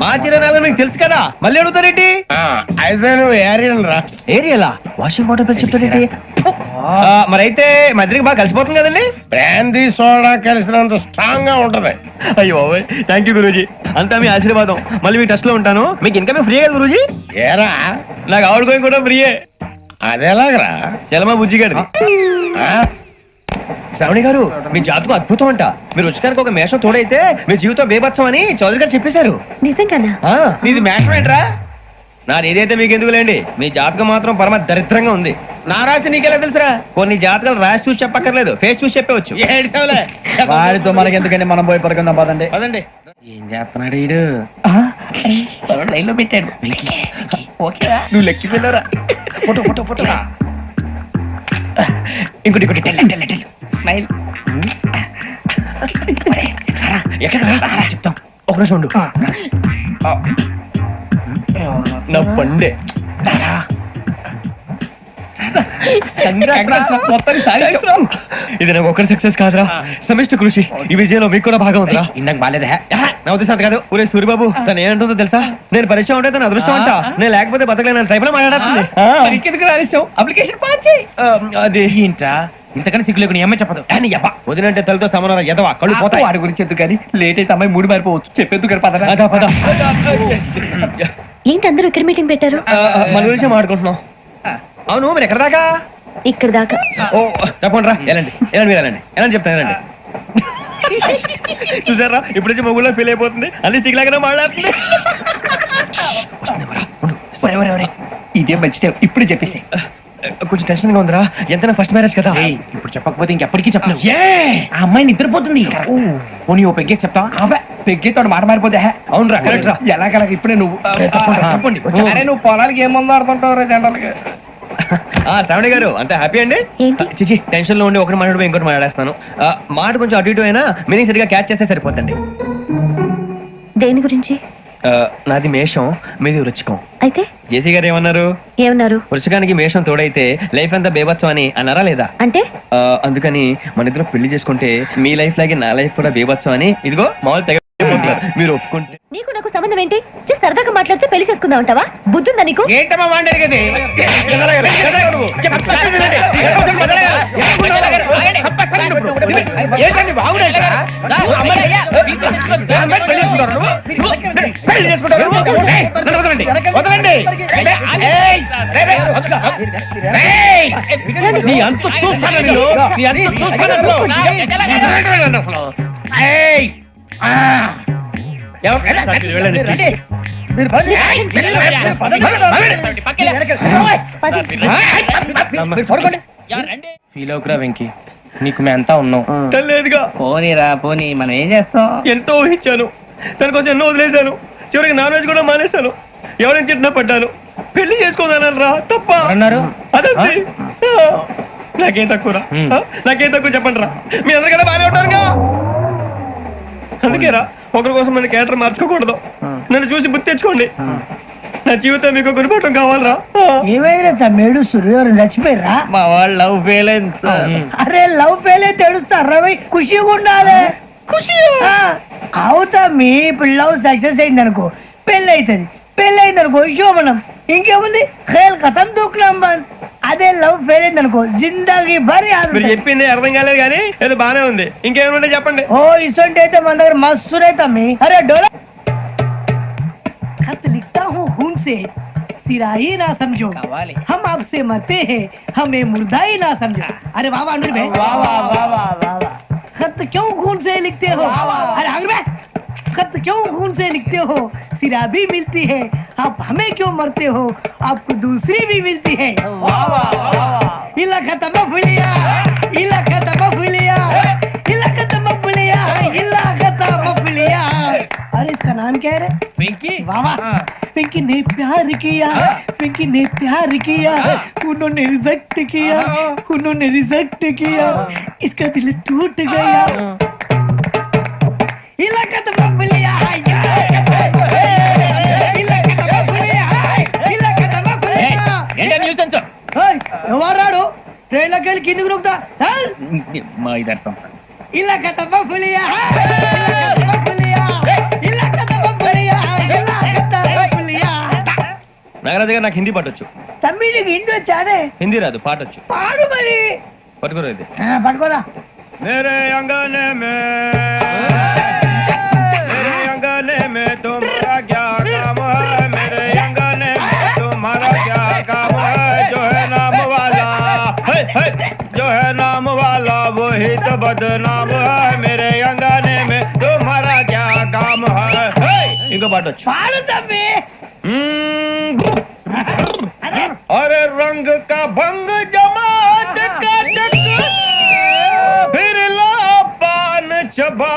మా చిరనాలు మీకు తెలుసు కదా, మళ్ళీ అడుగుతారేంటి? అయితే నువ్వు ఏరియన్ రా. ఏరియలా? వాషింగ్ వాటర్ పేరు చెప్తారేంటి? మరైతే మా ఇద్దరికి బాగా కలిసిపోతుంది కదండి. బ్రాందీ సోడా కలిసినంత స్ట్రాంగ్ గా ఉంటది. అయ్యో థ్యాంక్ యూ గురూజీ, అంతా మీ ఆశీర్వాదం. మళ్ళీ మీ టచ్ లో ఉంటాను. మీకు ఇంకా ఫ్రీ కదా గురూజీ? ఏరా నాకు ఆవిడ గోయింగ్ కూడా ఫ్రీయే. అదేలాగరా? చలమా బుజ్జి గారిది. శ్రావణి గారు మీ జాతకు అద్భుతం అంట. మీరు రుచికారికి ఒక మేషం తోడైతే మీ జీవితం బేబత్సం అని చౌదరి గారు చెప్పేశారు. నిజంగానా? నీది మేషం ఏంట్రా? నాది ఏదైతే మీకు ఎందుకులేండి, మీ జాతకం మాత్రం పరమ దరిద్రంగా ఉంది. నా రాసి నీకెలా తెలుసురా? కొన్ని జాతకాలు రాసి చూసి చెప్పక్కర్లేదు, ఫేస్ చూసి చెప్పవచ్చు. వాడితో మనకి ఎందుకండి, మనం పోయి పడుకుందాం పదండి. పదండి. ఏం చేస్తున్నాడు వీడు? లైన్ లో పెట్టాడు. ఓకేరా, నువ్వు లెక్కి వెళ్ళరా. Photo photo photo. ఇంకోటి స్మైల్. ఎక్కడ చెప్తాం, ఒక నిమిషం ఉండు. నా పండే ఇది నాకు ఒకరి సక్సెస్ కాదురా, సమిష్టి కృషి. ఈ విజయంలో మీకు కూడా భాగం ఉందిరా. ఇందాక బాగాలేదా? నా ఉద్దేశం అంత కాదు. ఊరే సూర్యబాబు తను ఏమంటుందో తెలుసా? నేను పరిచయం ఉంటే తన అదృష్టం అంట, నేను లేకపోతే బతకలేను టైప్ లో మాట్లాడుతుంది. అప్లికేషన్ పాస్ చేయి. అది ఏంట్రా ఇంతకన్నా సిగ్గు లేకుండా ఏమై చెప్పదు. వదినంటే తలతో సమానం ఎదవా, కళ్ళు పోతాయి. వాడి గురించి ఎందుకు కానీ, లేట్ అయితే అమ్మాయి మూడు మారిపోవచ్చు. చెప్పేందుకు కానీ పద. అదా పద. ఏంటి అందరూ ఇక్కడ మీటింగ్ పెట్టారు? మన గురించి మాట్లాడుకుంటున్నాం. అవును మీరు ఎక్కడ దాకా? ఇక్కడ దాకా. ఓ తప్పకుండా రా, వెళ్ళండి వెళ్ళండి మీరు వెళ్ళండి వెళ్ళండి చెప్తాను వెళ్ళండి. చూసారా ఇప్పుడు నుంచి మొగుల్లో ఫీల్ అయిపోతుంది, అన్ని సిగ్లాగానే మాట్లాడుతుంది. ఇదే మంచి ఇప్పుడు చెప్పేసి. కొంచెం టెన్షన్ గా ఉందిరా, ఎంతైనా ఫస్ట్ మ్యారేజ్ కదా. ఇప్పుడు చెప్పకపోతే ఇంకెప్పటికీ చెప్పలేవు. ఆ అమ్మాయి నిద్రపోతుంది. పోనీ ఓ పెగ్గేసి చెప్తావా? పెగ్గేతో మాట మారిపోతే. అవునురా కరెక్ట్ రా. ఎలాగలా ఇప్పుడే నువ్వు తప్పండి. అరే నువ్వు పొలాలకి ఏం మందు ఆడుతుంటావు జనరల్ గా. శ్రావణి గారు అంత హ్యాపీ అండి? చిచి టెన్షన్ లో ఉండి ఒకటి మాట్లాడిపోయి ఇంకోటి మాట్లాడేస్తాను. మాట కొంచెం అటు ఇటు అయినా మీనింగ్ సరిగా క్యాచ్ చేస్తే సరిపోతండి. దేని గురించి? నాది మేషం, మీది వృచ్చికం. అయితే జేసీ గారు ఏమన్నారు? వృచ్చికానికి మేషం తోడైతే లైఫ్ అంతా బేబత్సం అని అన్నారా లేదా? అంటే అందుకని మన ఇద్దరు పెళ్లి చేసుకుంటే మీ లైఫ్ లాగే నా లైఫ్ కూడా బేబత్సం అని ఇదిగో మామూలు తెగ మీరు ఒప్పుకుంటే. నీకు నాకు సంబంధం ఏంటి? సరదాగా మాట్లాడితే పెళ్లి చేసుకుందాం అంటావా? బుద్ధుందా నీకు? ఏంటమ్మా మాట్లాడేది? నీ అంత చూస్తాను నేను, నీ అంత చూస్తాను. ఫీల్ అవుకురా వెంకీ, నీకు మేమంతా ఉన్నాం. లేదుగా పోనీరా పోనీ, మనం ఏం చేస్తాం? ఎంతో ఊహించాను, దానికోసం ఎన్నో వదిలేశాను. చివరికి నాన్ వెజ్ కూడా మానేశాను. ఎవరైనా తిట్టినా పడ్డాను. పెళ్లి చేసుకోదానని రా తప్ప అన్నారు. అదంతే. నాకేం తక్కువ రా, నాకేం తక్కువ చెప్పండి రా. మీ అందరికన్నా బాగానే ఉంటారుగా. అందుకే రా, ఒకరి కోసం మన క్యారెక్టర్ మార్చుకోకూడదు. నన్ను చూసి గుర్తు తెచ్చుకోండి. నా జీవితం మీకు గురిపటం కావాలరా. ఏమైనా తమ్మేడు సూర్యవరం చచ్చిపోయిరా? మా వాళ్ళు లవ్ ఫెయిల్ అయింది. అరే లవ్ ఫెయిల్ అయితే ఏడుస్తారా? ఖుషిగా ఉండాలి. ఖుషి అవుతా. మీ పిల్లవు సక్సెస్ అయింది అనుకో, పెళ్ళి అవుతుంది. పెళ్ళి అయింది అనుకో శోభనం. ఇంకేముంది, ఖేల్ కథం దూకునాం బాన్. అదే లవ్ ఫెయిల్ అయింది అనుకో జిందాగీ భారీ. మీరు చెప్పింది అర్థం కాలేదు కానీ ఏదో బానే ఉంది. ఇంకేమైనా చెప్పండి. ఓ ఇసొంటి అయితే మన దగ్గర మస్తునే తమ్మి. అరే డోలా खत लिखता हूँ खून से, सिरा ही ना समझो, हम आपसे मरते हैं, हमें मुर्दा ही ना समझो. अरे वाह वाह अनुर भाई, वाह वाह वाह वाह वाह वाह. खत क्यों खून से लिखते हो? अरे अनुर भाई खत क्यों खून से लिखते हो? सिरा भी मिलती है, आप हमें क्यों मरते हो? आपको दूसरी भी मिलती है। इला खत्म फुलिया, इला खत्म फुलिया, इला खत्म फुलिया, इला खत्म फुलिया। अरे इसका नाम क्या है रे? पिंकी वाह वाह, पिंकी ने प्यार किया, पिंकी ने प्यार किया, उन्होंने रिजेक्ट किया, उन्होंने रिजेक्ट किया, इसका दिल टूट गया। इलाका तो बबलिया है, इलाका तो बबलिया है, इलाका तो बबलिया। ఏయ్, ఎవరాడు ట్రైన్ లోకి వెళ్ళి కిందికి నొక్కుతా మా ఇదర్శం ఇలాకా तो बबलिया है, इलाका तो बबलिया, इलाका तो बबलिया, इलाका तो बबलिया। నాగరాజు గారు నాకు హిందీ పాటొచ్చు. తమ్మి నీకు హిందీ వచ్చానే? హిందీ రాదు, పాటొచ్చు. పాడు మరి. పట్టుకోరా ఇది. పట్టుకోరా. मेरे अंगने में तुम्हारा क्या काम है? मेरे अंगने में तुम्हारा क्या काम है? जो है नाम वाला, जो है नाम वाला वही तो बदनाम है। मेरे अंगने में तुम्हारा क्या काम है? इनको बाटो पाड़ो तम्मी। अरे रंग का भंग जमा चकाचक, फिर ला पान चबा।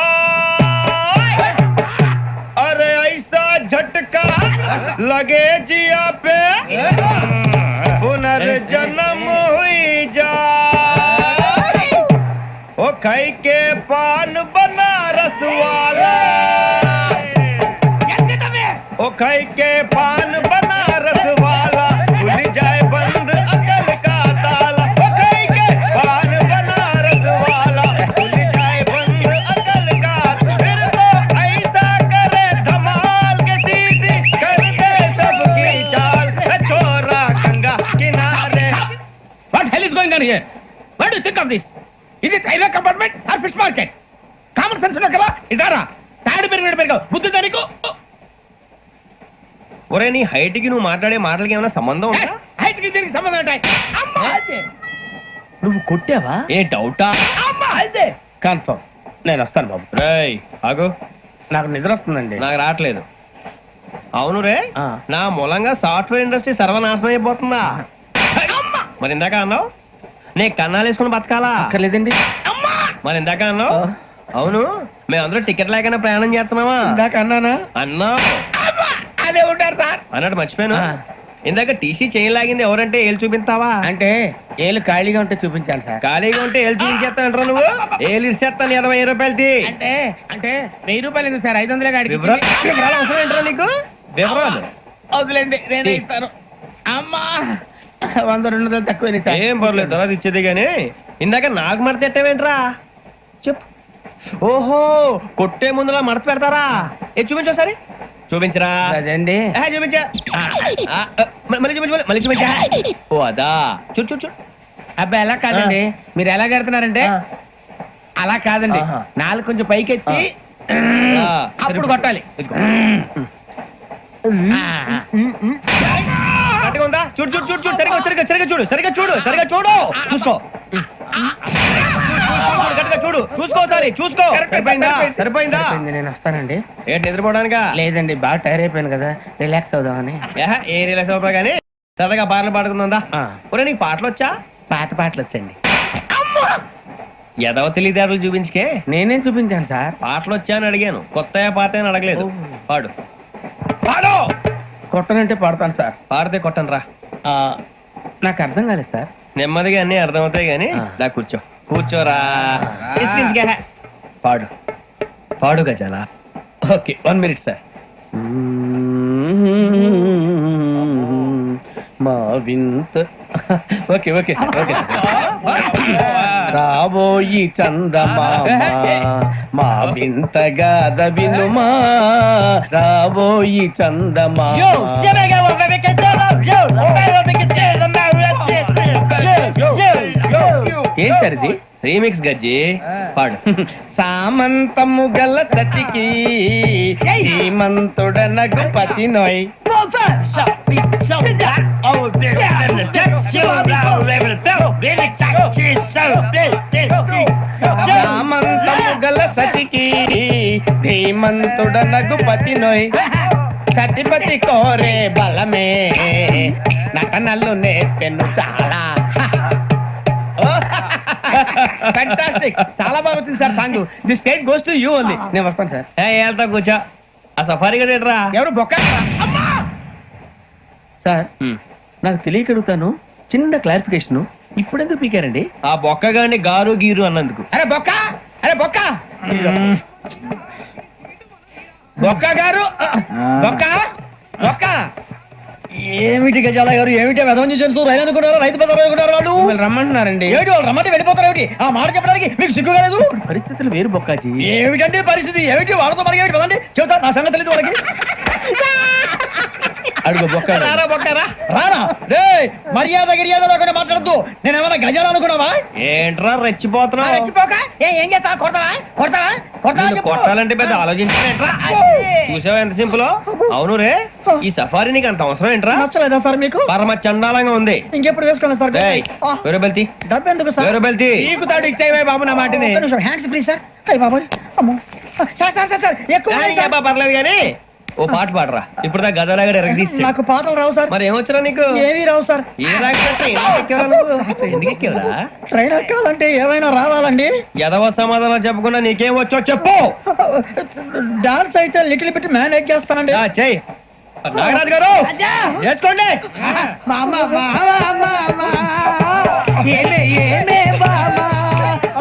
अरे ऐसा झटका लगे जिया पे, पुनर्जन्म हुई जा। ओ खाई के पान बनारस वाला, ओ खाई के पान बनारस वाला, खुल जाए बंद अकल का ताला। ओ खाई के पान बनारस वाला, खुल जाए बंद अकल का। फिर तो ऐसा करे धमाल के सीधी कर दे सबकी चाल। छोरा गंगा किनारे। What hell is going on here? What do you think of this? Is it railway compartment or fish market? Common sense ఉన్నా కదా ఇదారా తాడు పెరిగావు బుద్ధి దానికి. ఒరే నీ హైట్ కి నువ్వు మాట్లాడే మాటలకి ఏమైనా సంబంధం ఉందా? హైట్ కి దీనికి సంబంధం ఉంటాయి. అమ్మా అదే నువ్వు కొట్టావా? ఏ డౌటా? అమ్మా అదే కన్ఫర్మ్. నేను వస్తాను బాబు. రేయ్ ఆగు, నాకు నిద్ర వస్తుందండి. నాకు రావట్లేదు. అవును రే, నా మూలంగా సాఫ్ట్వేర్ ఇండస్ట్రీ సర్వనాశనం అయిపోతుందా? మరి ఇందాక అన్నావు నే కన్నాలు వేసుకుని బతకాలా? అక్కర్లేదండి. మరి ఇందాక అన్నావు అవును మేమందరూ టికెట్ లేకుండా ప్రయాణం చేస్తున్నావా? ఇందాక అన్నానా? అన్నావు. అదే ఉంటారు సార్ అన్నట్టు మర్చిపోయాను. ఇందాక టీసీ చేయి లాగింది ఎవరంటే ఏళ్ళు చూపిస్తావా? అంటే ఏళ్ళు ఖాళీగా ఉంటే చూపించాలి సార్. ఖాళీగా ఉంటే ఏళ్ళు చూపించేస్తానంటారా నువ్వు? ఏళ్ళు ఇచ్చేస్తాను 20 రూపాయలది. అంటే అంటే 1000 రూపాయలు ఎందుకు సార్? 500 గాడికి వివరాలు అవసరం ఏంటరా నీకు? వివరాలు వదిలేండి, నేనే ఇస్తాను. అమ్మా 100-200 తక్కువ సార్. ఏం పర్లేదు, తర్వాత ఇచ్చేది గానీ ఇందాక నాకు మడత ఎట్టవేంట్రా చెప్పు. ఓహో కొట్టే ముందులా మడత పెడతారా? ఏ చూపించు ఒకసారి. చూపించరా? అదండి చూపించా. మళ్ళీ చూపించు, మళ్ళీ చూపించా. ఓ అదా, చూడు చూడు చూడు. అబ్బాయి ఎలా కాదండి, మీరు ఎలా కడుతున్నారంటే అలా కాదండి. నాలుగు కొంచెం పైకెత్తి అప్పుడు కొట్టాలి. గట్టిగా ఉందా? చూడు చూడు చూడు చూడు. సరిగా సరిగా సరిగా చూడు, సరిగా చూడు, సరిగా చూడు. చూసుకో గట్టిగా చూడు, చూసుకో ఒకసారి చూసుకో. సరిపోయిందా? సరిపోయిందా? నేను వస్తానండి. ఏంటి నిద్రపోవడానికా? లేదండి, బాగా టైర్ అయిపోయాను కదా, రిలాక్స్ అవుదామని. ఏ రిలాక్స్ అవుతావు కానీ సరదాగా పాటలు పాడుకుందా? ఒరే నీకు పాటలు వచ్చా? పాత పాటలు వచ్చండి. ఎదవ తెలివితేటలు చూపించుకే. నేనేం చూపించాను సార్? పాటలు వచ్చా అని అడిగాను, కొత్త పాత అని అడగలేదు. పాడు పాడు. కొట్టనంటే పడతాను సార్. పాడితే కొట్టను రా. నాకు అర్థం కాలేదు సార్. నెమ్మదిగా అన్ని అర్థమవుతాయి గానీ నా కూర్చో. కూర్చోరా. పాడు పాడు గజాల. Okay 1 minute sir. మా వింత ఓకే ఓకే ఓకే రాబోయి చందమామ మా వింత గాథ వినుమా, రాబోయి చందమామ. ఏం సార్ ఇది? రీమిక్స్ గజ్జి. పాడు. సామంతము గల సతికి శ్రీమంతుడనగు పతి నోయ్. సామంతము గల సతికి శ్రీమంతుడనగు పతి నోయ్ సతిపతి కోరే బలమే నటనలు నేర్పెను చాలా. ఫ్యాంటాస్టిక్, చాలా బాగా వచ్చింది sir song. The state goes to you only. నేను వస్తాను సార్. వెళ్తా కూర్చో. ఆ సఫారీ గడేట్రా ఎవరు బొక్క సార్? నాకు తెలియక అడుగుతాను, చిన్న క్లారిఫికేషన్. ఇప్పుడు ఎందుకు పీకారండి? ఆ బొక్క గాని గారు గీరు అన్నందుకు. అరే బొక్క, అరే బొక్క, బొక్క గారు, బొక్క బొక్క. ఏమిటి గజాల గారు, ఏమిటి వెదవని జంతువు రైలు అనుకున్నారు, రైతు పెద్దలు అనుకున్నారు వాళ్ళు. మిమ్మల్ని రమ్మంటున్నారండి. ఏమిటి వాళ్ళు రమ్మంటే వెళ్ళిపోతారు ఏమిటి? ఆ మాట చెప్పడానికి మీకు సిగ్గు కాలేదు? పరిస్థితులు వేరు బొక్కాజీ. ఏమిటంటే పరిస్థితి, ఏమిటి వాళ్ళతో మనకి ఏమిటి పదండి చెబుతా, నా సంగతి తెలియదు వాళ్ళకి. అడుగు బొక్క. రారా బొక్కరా. రానా రే, మర్యాద గిర్యాద లేకుండా మాట్లాడద్దు. నేను ఏమైనా గజాలు అనుకున్నావా? ఏంట్రా రెచ్చిపోతున్నావు? ఏం చేస్తావా? కొడతావా కొడతావా కొడతావా నిన్ను చెప్పు. కొట్టాలంటే పెద్ద ఆలోచించలేట్రా. చూసావా ఎంత సింపుల్? అవును రే, ఈ సఫారీ నీకు అంత అవసరం ఏంట్రా? నచ్చలేదా సార్ మీకు? పరమ చండాలంగా ఉంది. ఇంకెప్పుడు వేసుకోండి సార్. ఏయ్, వేరే బెల్తి, డబ్బు ఎందుకు సార్? వేరే బెల్తి. నీకు తాడు ఇచ్చేవే బాబు నా మాటని. Hands free sir. అయ్యి బాబు, అమ్మో సార్ సార్ సార్ సార్ ఎక్కువ ఉన్నాయి సార్. పర్లేదు కానీ ఓ పాట పాడరా. ఇప్పుడు దా గదలాగడ ఎరగ తీసి. నాకు పాటలు రావు సార్. మరి ఏమొచ్చరా నీకు? ఏమీ రావు సార్. ఏ రాకపోతే ఎందుకు ఎక్కేవరా? ట్రైన్ ఎక్కాలంటే ఏమైనా రావాలండి. ఎదవ సమాధానం చెప్పకుండా నీకేం వచ్చో చెప్పు. డాన్స్ అయితే లిటిల్ బిట్ మేనేజ్ చేస్తానండి. చెయ్యి నాగరాజు గారు, చేసుకోండి.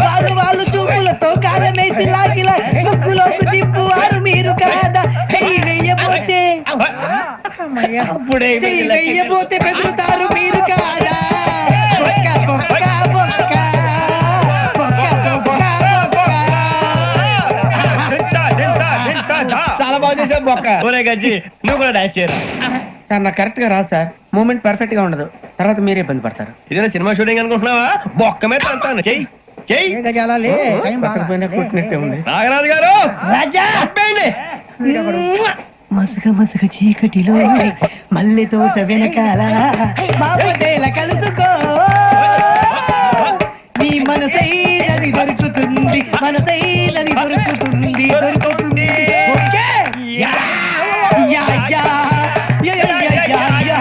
వాళ్ళు వాళ్ళు చూపులతో కారమేసి లాగిలా ముక్కులోకి తిప్పువారు మీరు కాదా? చెయ్యి వెయ్యబోతే చెయ్యి వెయ్యబోతే బెదురుతారు మీరు కాదా? బొక్క బొక్క బొక్క బొక్క బొక్క బొక్క. చాలా బాగా చేసావు బొక్క. ఒరే గజ్జి, నువ్వు కూడా డాన్స్ చేయరా. సార్ నాకు కరెక్ట్ గా రాదు సార్. మూమెంట్ పర్ఫెక్ట్ గా ఉండదు, తర్వాత మీరే ఇబ్బంది పడతారు. ఇదేనా సినిమా షూటింగ్ అనుకుంటున్నావా? బొక్క మీద అంతాను. చెయ్యి చెయ్యి. ఏ గజాలాలే, టైం బాగా. కొట్టినట్టే ఉంది. నాగరాజు గారు రాజా చెప్పండి. మసగ మసగ చీకటిలో మల్లె తోట వెనకాల బాపతేల కలుసుకో, నీ మనసైనది దొరుకుతుంది, మనసైనది దొరుకుతుంది దొరుకుతుంది. Okay? Yeah yeah yeah yeah yeah yeah yeah yeah.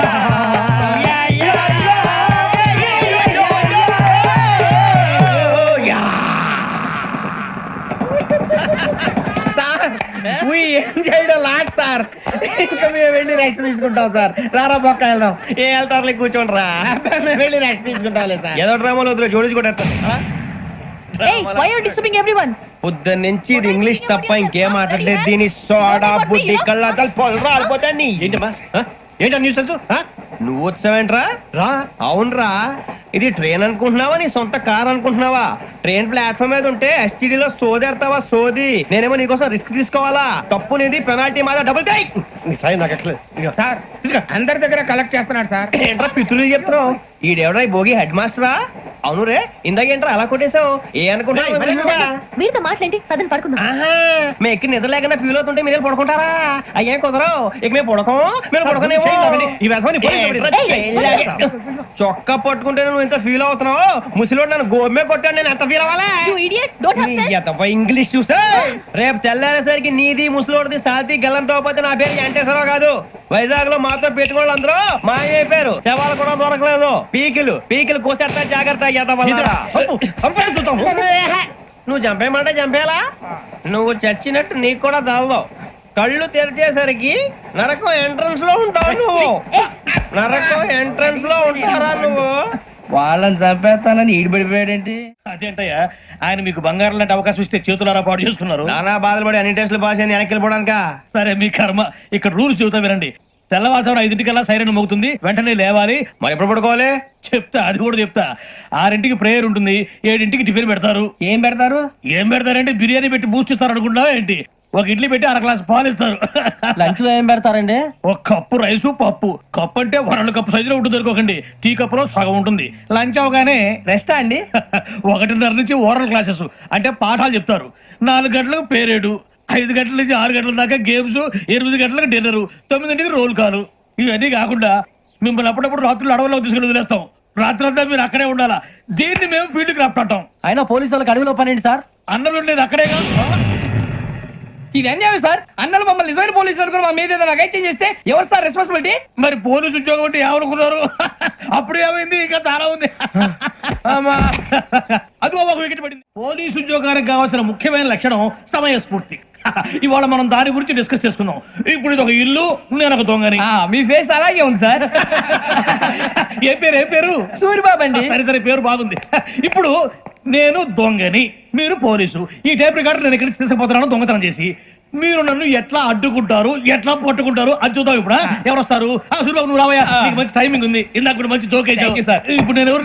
We enjoyed a lot, sir. ఇంకా మేము వెళ్ళి రెస్ట్ తీసుకుంటాం సార్. రారా బొక్క వెళ్దాం. ఏ వెళ్తారులే, కూర్చోండి రా. మేము వెళ్ళి రెస్ట్ తీసుకుంటాంలే సార్. ఏదో డ్రామాలో వద్దులే, జోడించి కొట్టేస్తాను. Hey, why are you disturbing everyone? పొద్దున్న నుంచి ఇది ఇంగ్లీష్ తప్ప ఇంకేం మాట్లాడలేదు. దీని సోడా బుద్ధి కళ్ళ పొలు రాలిపోతా. నీ ఏంటమ్మా ఏంటా న్యూస్ నువ్వు వచ్చావేంట్రా? రా. అవునరా, ఇది ట్రైన్ అనుకుంటున్నావా నీ సొంత కార్ అనుకుంటున్నావా? ట్రైన్ ప్లాట్ఫామ్ మీద ఉంటే STD లో సోదేడతావా సోది. నేనేమో నీకోసం రిస్క్ తీసుకోవాలా? తప్పు నీది, పెనాల్టీ మాదా, డబుల్ టై. సార్ అందరి దగ్గర కలెక్ట్ చేస్తున్నాడు సార్. ఏంట్రా పితులు చెప్తున్నావు? ఈడెవడ్రా ఈ భోగి హెడ్ మాస్టరా? అవును రే, ఇందాకేంట్రా అలా కొట్టేశావు? ఏ అనుకుంటున్నావు? మీరుతో మాట్లాడి పదని పడుకుందాం. ఆహా, మేము ఎక్కి నిద్ర లేకుండా ఫీల్ అవుతుంటే మీరు పడుకుంటారా? అయ్యేం కుదరవు. ఇక మేము పడకం, మీరు పడుకునేమో. చొక్కా పట్టుకుంటే నువ్వు ఎంత ఫీల్ అవుతున్నావు? ముసలివాడు నన్ను గోమే కొట్టాడు, నేను ఎంత ఫీల్ అవ్వాలా? You idiot, don't have sense. English చూసా రేపు తెల్లారేసరికి నీది ముసలోడిది సాతి గల్లంతో పోతే నా పేరు వెంకటేశ్వరరావు కాదు. వైజాగ్ లో మాతో పెట్టుకోళ్ళు అందరూ మాయైపోయారు. శవాలు కూడా దొరకలేదు. పీకిలు కోసేస్తా, జాగ్రత్త. నువ్వు చంపేయమంటే చంపేలా? నువ్వు చచ్చినట్టు నీకు కూడా తగదు. కళ్ళు తెరిచేసరికి నరకం ఎంట్రన్స్ లో ఉంటావు నువ్వు. నరకం ఎంట్రన్స్ లో ఉంటారా నువ్వు? వాళ్ళని చంపేస్తానని ఈడిపడిపోయాడేంటి? అదేంటయ్యా, ఆయన మీకు బంగారం లాంటి అవకాశం ఇస్తే చేతులారా పాటు చేసుకున్నారు. నానా బాధలు పడి అన్ని టెస్టులు పాస్ అయింది, వెనక్కి వెళ్ళిపోవడానికా? సరే మీ కర్మ. ఇక్కడ రూల్స్ చెబుతా వినండి. తెల్లవారుజామున 5:00కల్లా సైరన్ మోగుతుంది, వెంటనే లేవాలి. మరి ఎప్పుడు పడుకోవాలి? చెప్తా, అది కూడా చెప్తా. 6ంటికి ప్రేయర్ ఉంటుంది, 7ంటికి టిఫిన్ పెడతారు. ఏం పెడతారు? ఏం పెడతారంటే బిర్యానీ పెట్టి బూస్ట్ ఇస్తారు అనుకుంటున్నావా ఏంటి? ఒక ఇడ్లీ పెట్టి 1 గ్లాస్ పాలు ఇస్తారు. లంచ్ లో ఏం పెడతారండి? ఒక కప్పు రైసు, పప్పు. కప్పు అంటే 1 కప్పు సైజులో ఉంటుంది అనుకోకండి. టీ కప్పులో సగం ఉంటుంది. లంచ్ అవగానే రెస్టా అండి? 1:30 నుంచి ఓరల్ క్లాసెస్ అంటే పాఠాలు చెప్తారు. 4 గంటలకు పేరేడు, 5 గంటల నుంచి 6 గంటల దాకా గేమ్స్, 8 గంటలకు డిన్నర్, 9ంటికి రోల్ కాలు. ఇవన్నీ కాకుండా మిమ్మల్ని అప్పుడప్పుడు రాత్రులు అడవుల్లో తీసుకుని వదిలేస్తాం. రాత్రంతా మీరు అక్కడే ఉండాలా. దీన్ని మేము ఫీల్డ్ క్రాఫ్ట్ అంటాం. అయినా పోలీసు వాళ్ళకి అడవిలో పని ఏంటి సార్? అన్నలు ఉండేది అక్కడే కాదు. ఇది అన్యాయం సార్. అన్నలు మమ్మల్ని నిజమైన పోలీసులు అనుకుని మా మీద ఏదైనా చేంజ్ చేస్తే ఎవరు సార్ రెస్పాన్సిబిలిటీ? మరి పోలీసు ఉద్యోగం అంటే ఏమనుకున్నారు? అప్పుడు ఏమైంది, ఇంకా చాలా ఉంది. అదిగో ఒక వికెట్ పడింది. పోలీసు ఉద్యోగానికి కావాల్సిన ముఖ్యమైన లక్షణం సమయస్ఫూర్తి. ఇవాళ మనం దాని గురించి డిస్కస్ చేసుకుందాం. ఇప్పుడు ఇది ఒక ఇల్లు, నేను ఒక దొంగని. మీ ఫేస్ అలాగే ఉంది సార్. ఏ పేరు? సూరిబాబు అండి. సరే పేరు బాగుంది. ఇప్పుడు నేను దొంగని, మీరు పోలీసు. ఈ టైప్ రికార్డు నేను ఇక్కడికి తీసుకుపోతున్నాను దొంగతనం చేసి. మీరు నన్ను ఎట్లా అడ్డుకుంటారు, ఎట్లా పట్టుకుంటారు అది చూద్దాం. ఇప్పుడు ఎవరు వస్తారు? సూరిబాబు నువ్వు రావయ్యా, నీకు మంచి టైమింగ్ ఉంది. ఇందాక కూడా మంచి జోక్ వేసావు సార్. ఇప్పుడు నేను ఎవరు?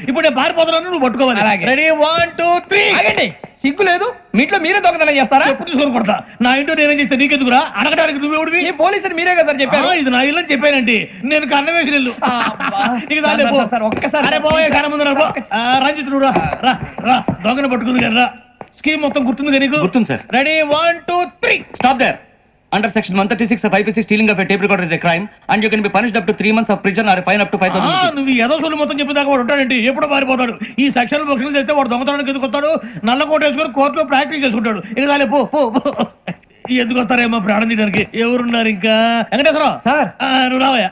ఇప్పుడు నేను పారిపోతున్నాను, నువ్వు పట్టుకోవాలి. రెడీ 1 2 3. ఆగండి, సిగ్గు లేదు? మీ ఇంట్లో మీరే దొంగతనం చేస్తారా? ఎప్పుడు తీసుకొని కొడతా. నా ఇంట్లో నేనేం చేస్తే నీకెందుకురా? అడగడానికి నువ్వెవడివి? ఈ పోలీసులు మీరే కదా సార్ చెప్పారు. ఇది నా ఇల్లు అని చెప్పానండి. నేను కన్న వేసిన ఇల్లు. ఒక్కసారి రంజిత్ నువ్వు రా రా, దొంగను పట్టుకుంది కదా. స్కీమ్ మొత్తం గుర్తుంది కదా నీకు? గుర్తుంది sir. Ready 1 2 3. Stop there. Under section 136 of IPC, stealing of a tape recorder is a crime and you can be punished up to 3 months of prison or a fine up to 5,000 rupees. నువ్వు ఏదో సొల్లు మొత్తం చెప్పేదాకా వాడు ఉంటాడండి. ఎప్పుడు పారిపోతాడు? ఈ సెక్షన్ బుక్స్లు చేస్తే వాడు దొంగతనానికి ఎందుకు వస్తాడు? నల్ల కోట వేసుకొని కోర్టులో ప్రాక్టీస్ చేసుకుంటాడు. ఇక చాలే పో పో పో. ఎందుకు వస్తారేమో ప్రాణం తీయడానికి. ఎవరున్నారు ఇంకా? వెంకటేశ్వరరావు సార్, నువ్వు రావయ్యా.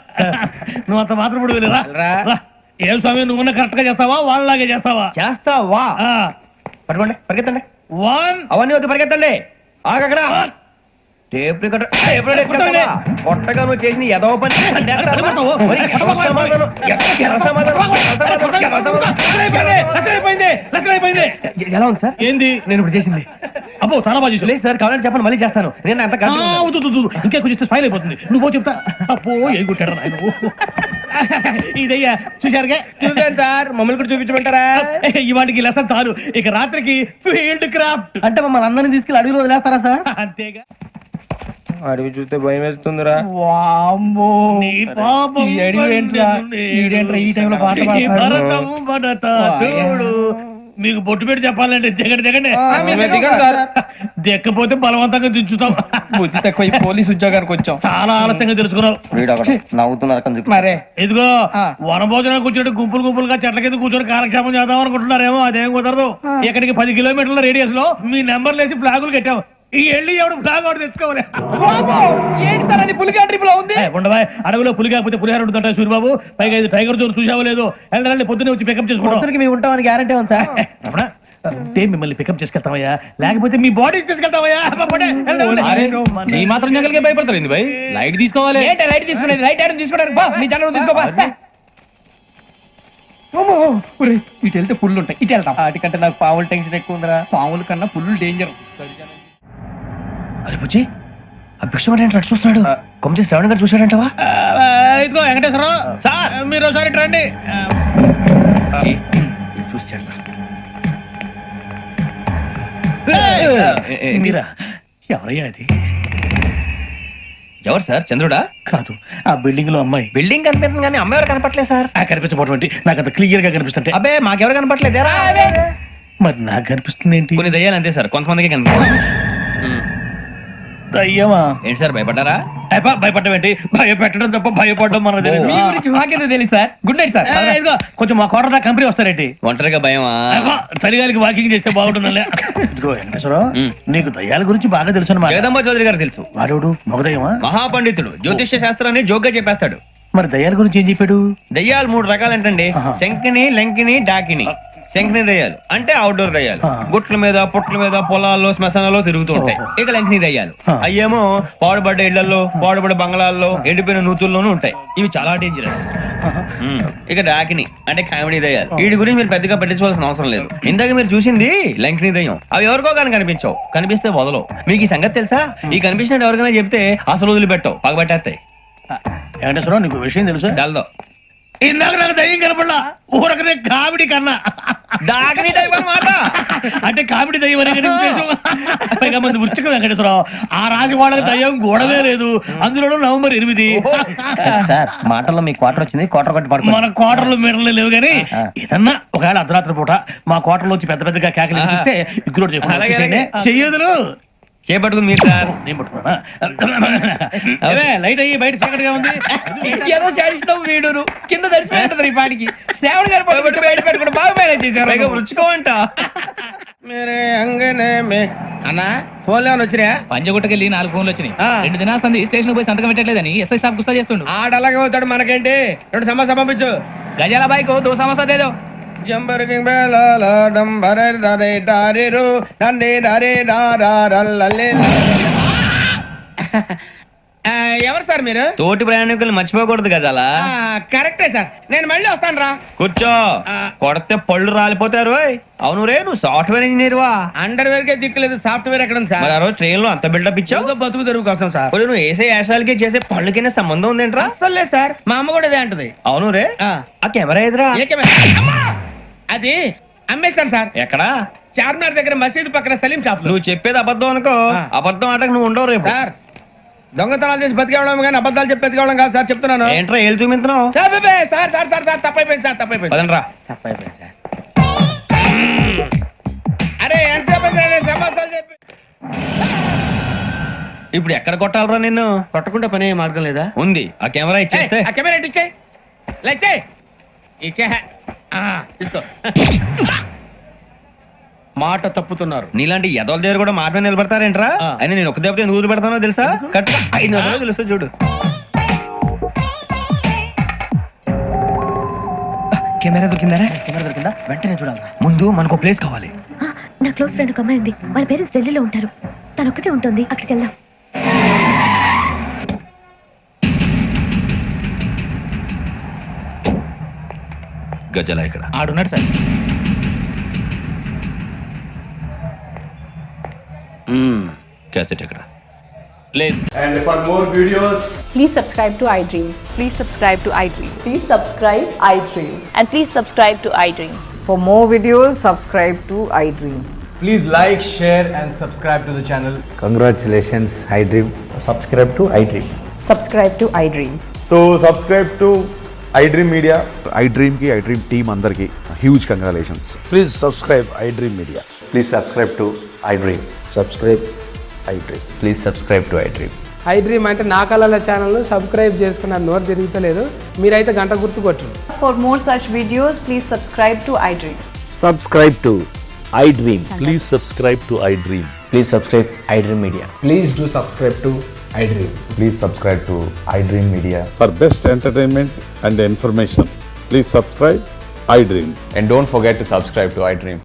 నువ్వు అంత మాత్రం కూడా వెళ్ళి రా. ఏ స్వామి, నువ్వు కరెక్ట్ గా చేస్తావా, వాళ్ళలాగే చేస్తావా? చేస్తావా? పట్టుకోండి, పరిగెత్తండి. 1 అవన్నీ వద్దు, పరిగెత్తండి. ఆగక్కడ టేప్ రికార్డర్ కొట్టగా నువ్వు చేసిన ఏదో పని. ఎలా ఉంది సార్? ఏంది నేను ఇప్పుడు చేసింది? అబ్బో చాలా బాగా చేసి. లేదు సార్, కావాలంటే చెప్పండి, మళ్ళీ చేస్తాను. నేను అంత ఇంకా కొంచెం స్మైల్ అయిపోతుంది. నువ్వు చెప్తా. అబ్బో ఏ గుట్టాడు నాయన. ఇదయ్యా చూశారుగా? చూసాను సార్. మమ్మల్ని కూడా చూపించమంటారా? ఇవాటికి లెసన్ చాలు. ఇక రాత్రికి ఫీల్డ్ క్రాఫ్ట్. అంటే మమ్మల్ని అందరినీ తీసుకెళ్ళి అడుగులు వదిలేస్తారా సార్? అంతేగా. అడవి చూస్తే భయం వేస్తుందిరా. నీ పాపం ఈ టైంలో పాట భరతం భరత చూడు. మీకు బొట్టు పెట్టి చెప్పాలంటే దిగండి. దిక్కపోతే బలవంతంగా దించుతాం. బుద్ధి తక్కువ. ఈ పోలీస్ ఉద్యోగానికి వచ్చాం. చాలా ఆలస్యంగా తెలుసుకున్నావు. నవ్వుతున్నారు. మరే ఇదిగో వనభోజనానికి కూర్చొని గుంపులుగా చెట్ల కింద కూర్చొని కాలక్షేపం చేద్దాం అనుకుంటున్నారేమో. అదేం కుదరదు. ఇక్కడికి 10 కిలోమీటర్ల రేడియస్ లో మీ నెంబర్లు వేసి ఫ్లాగులు కట్టాం. ఈ ఎల్లి ఎవడు ఫ్లాగ్ ఒకటి తెచ్చుకోవాలి. ఏంటి సార్ అది? పులిగా ట్రిప్ లో ఉంది. ఉండవా, అడవిలో పులి కాకపోతే పులిహార ఉంటుంటాయి సూరిబాబు. పైగా ఇది టైగర్ జోన్ చూసావో లేదో. వెళ్ళండి, పొద్దున్నే వచ్చి పికప్ చేసుకుంటాం. మేము ఉంటామని గ్యారంటీ ఉంది సార్. అంటే మిమ్మల్ని పికప్ చేసుకెళ్తామయ్యా, లేకపోతే మీ బాడీ తీసుకెళ్తామయ్యా. ఈ మాత్రం జంగల్కే భయపడతారు భయ్. లైట్ తీసుకోవాలి. లైట్ తీసుకునేది? లైట్ ఐటమ్ తీసుకోవడానికి మీ జంగల్ తీసుకోవా. ఇటు వెళ్తే పుల్లు ఉంటాయి, ఇటు వెళ్తాం. వాటికంటే నాకు పావులు టెన్షన్ ఎక్కువ ఉందిరా. పావుల కన్నా పుల్లు డేంజర్. అరే బుజ్జి, ఆ భిక్షం ఏంటి చూస్తున్నాడు? కొమ్మ శ్రావణ్ గారు చూశాడంటవా? ఇదిగో వెంకటేశ్వరరావు సార్, మీరు ఒకసారి రండి. చూసాడు. మీరా? ఎవరయ్యా అది? ఎవరు సార్? చంద్రుడా? కాదు, ఆ బిల్డింగ్ లో అమ్మాయి. బిల్డింగ్ కనిపిస్తుంది కానీ అమ్మాయి ఎవరు కనపట్లేదు సార్. కనిపించబోటువంటి నాకు అంత క్లియర్ గా కనిపిస్తుంటే. అబ్బే మాకెవరు కనపట్లేదేరా? మరి నాకు కనిపిస్తుంది ఏంటి? కొన్ని దయ్యాలు అంతే సార్, కొంతమందికి కనిపిస్తుంది. దయ్యమా? ఏంటి సార్, భయపడ్డారా? భయపడ్డం ఏంటి? భయపెట్టడం తప్ప భయపడడం మనకు తెలియదు. మీ గురించి మాకేదో తెలుసు సార్. Good night sir. ఇదిగో కొంచెం మా కోట దాకా కంపెనీ వస్తారేంటి? ఒంటరిగా భయమా? చలిగాలికి వాకింగ్ చేస్తే బాగుంటుందిలే. ఇదిగో వెంకటేశ్వరరావు, నీకు దయ్యాల గురించి బాగా తెలుసు అన్నమాట. జగదంబ చౌదరి గారు తెలుసు. వాడు మగదయ్యమా? మహాపండితుడు, జ్యోతిష్య శాస్త్రాన్ని జోగ్గా చెప్పేస్తాడు. మరి దయ్యాల గురించి ఏం చెప్పాడు? దయ్యాలు 3 రకాలు ఏంటండి? శంకిని, లంకిని, డాకిని. శంకిని దయ్యాలు అంటే అవుట్డోర్ దయ్యాలు. గుట్ల మీద, పుట్ల మీద, పొలాల్లో, శ్మశానాల్లో తిరుగుతూ ఉంటాయి. ఇక లంకిని దయ్యాలు అయ్యేమో పాడుబడ్డ ఇళ్లలో, పాడుబడ్డ బంగ్లాల్లో, ఎండిపోయిన నూతుల్లోనూ ఉంటాయి. ఇవి చాలా డేంజరస్. ఇక డాకిని అంటే కామెడీ దయ్యాలు. వీటి గురించి మీరు పెద్దగా పట్టించుకోవాల్సిన అవసరం లేదు. ఇందాక మీరు చూసింది లంకిని దయ్యం. అవి ఎవరికో కానీ కనిపించవు, కనిపిస్తే వదలవు. మీకు ఈ సంగతి తెలుసా? ఈ కనిపించినట్టు ఎవరికైనా చెప్తే అసలు వదిలిపెట్టవు, పగబట్టేస్తాయి. వెంకటేశ్వరరావు, నీకు విషయం తెలుసు? డల్దో. ఇందాక నాకు దయ్యం కనపడలా, ఊరకనే కామెడీ కన్నా. డాకిని టైప్ అన్నమాట. అంటే కామెడీ దయ్యం అనే పైగా మంది ఉచ్చక వెంకటేశ్వరరావు. ఆ రాజు వాళ్ళకి దయ్యం గోడవే లేదు, అందులోనూ నవంబర్ 8. సార్ మాటల్లో మీ క్వార్టర్ వచ్చింది, క్వార్టర్ కట్టి పడుకో. మన క్వార్టర్లు మీటర్లు లేవు కానీ ఏదన్నా ఒకవేళ అర్ధరాత్రి పూట మా క్వార్టర్లో వచ్చి పెద్ద పెద్దగా కేకలు చూస్తే ఇగ్గురు చెయ్యదులు చేపట్టుకుంది మీరు సార్. నేను పట్టుకున్నా. లైట్ అయ్యి బయట చీకటిగా ఉంది. ఏదో శాడిస్టం వీడును కింద దర్శనం ఈ పాటికి. శ్రావణ్ గారు బయట పెట్టుకుని బాగా మేనేజ్ చేశారు. రుచుకోవంట. మేరే అంగనే మే అన్నా ఫోన్ లో వచ్చినా పంజగుట్టకెళ్ళి 4 ఫోన్లు వచ్చినాయి 2 దినాల సంది స్టేషన్ పోయి సంతకం పెట్టలేదని ఎస్ఐ సాబ్ గుస్తా చేస్తుండు. ఆడలాగే పోతాడు మనకేంటి 2 సమస్య పంపించు గజాల బైక్ 2 సమస్య దేదో. Jumper king బేలాల డంబర డరే డారిరు నందే డరే డారల్లలే. ఎవరు సార్ మీరు? తోటి ప్రయాణికులు మర్చిపోకూడదు గజాల. కరెక్టే సార్, నేను మళ్ళీ వస్తాను రా. కూర్చో, కొడితే పళ్ళు రాలిపోతారు. అవును రే, నువ్వు సాఫ్ట్వేర్ ఇంజనీర్ వా? అండర్వేర్ కే దిక్కులేదు, సాఫ్ట్వేర్ ఎక్కడ ఉంది సార్? మరి ఆ రోజు ట్రైన్ లో అంత బిల్డప్ ఇచ్చావు. బతుకు తెరుగు కోసం సార్. నువ్వు వేసే యాశాలకి చేసే పళ్ళకైనా సంబంధం ఉందేంట్రా? అస్సలు లేదు సార్, మా అమ్మ కూడా ఇదే అంటది. అవును రే, ఆ కెమెరా ఎదురా? ఏ కెమెరా? అమ్మా! అది అమ్మేస్తాను సార్. ఎక్కడా? చార్మినార్ దగ్గర మసీదు పక్కన సలీం షాప్. నువ్వు చెప్పేది అబద్ధం అనుకో, అబద్ధం ఆటకు నువ్వు ఉండవు రేపు. సార్, దొంగతనాలు చేసి బతికేవడం కానీ అబద్ధాలు చెప్పి బతికేవడం కాదు సార్, చెప్తున్నాను. ఏంట్రా ఏళ్ళు చూపించినావు? Sir sir sir sir sir తప్పైపోయింది సార్, తప్పైపోయింది. పదండ్రా. తప్పైపోయింది సార్. అరే ఎంతసేపు సమాసాలు చెప్పి ఇప్పుడు ఎక్కడ కొట్టాలరా నిన్ను? కొట్టకుండా పనే మార్గం లేదా? ఉంది, ఆ కెమెరా ఇచ్చేస్తే. ఆ కెమెరా ఇచ్చే లేచే ఇచ్చే తీసుకో. మాట తప్పుతున్నారు. నీలాంటి ఎదల దగ్గర కూడా మాట మీద నిలబడతారేంట్రా? అయినా నేను ఒక దెబ్బతో ఎందుకు పెడతానో తెలుసా? కరెక్ట్ 5 నిమిషాలు తెలుస్తా చూడు. కెమెరా దొరికిందా? కెమెరా దొరికిందా? వెంటనే చూడాలి. ముందు మనకు ప్లేస్ కావాలి. నా క్లోజ్ ఫ్రెండ్ ఒక అమ్మాయి ఉంది, వాళ్ళ పేరెంట్స్ ఢిల్లీలో ఉంటారు. తను ఒక్కతే ఉంటుంది, అక్కడికి వెళ్దాం. గజల ఇక్కడ ఆడున్నాడు సార్. క్యాసెట్ ఎక్కడ? లేదు. And for more videos, please subscribe to iDream. Please subscribe to iDream. Please subscribe iDream. And please subscribe to iDream. For more videos, subscribe to iDream. please like, share, and subscribe to the channel. Congratulations iDream. Subscribe to iDream. Subscribe to iDream. So subscribe to iDream Media. iDream కి iDream team అందరికి huge congratulations. Please subscribe iDream media. Please subscribe to iDream. Subscribe iDream. Please subscribe to iDream. iDream అంటే నా కళల channel subscribe చేసుకున్న నోరు తిరుగుతలేదు, మీరైతే గంట గుర్తు కొట్టండి. For more such videos, please subscribe to iDream. Subscribe to iDream. Please subscribe to iDream. Please subscribe iDream media. Please do subscribe to iDream. Please subscribe to iDream media. For best entertainment and information please subscribe iDream. And don't forget to subscribe to iDream.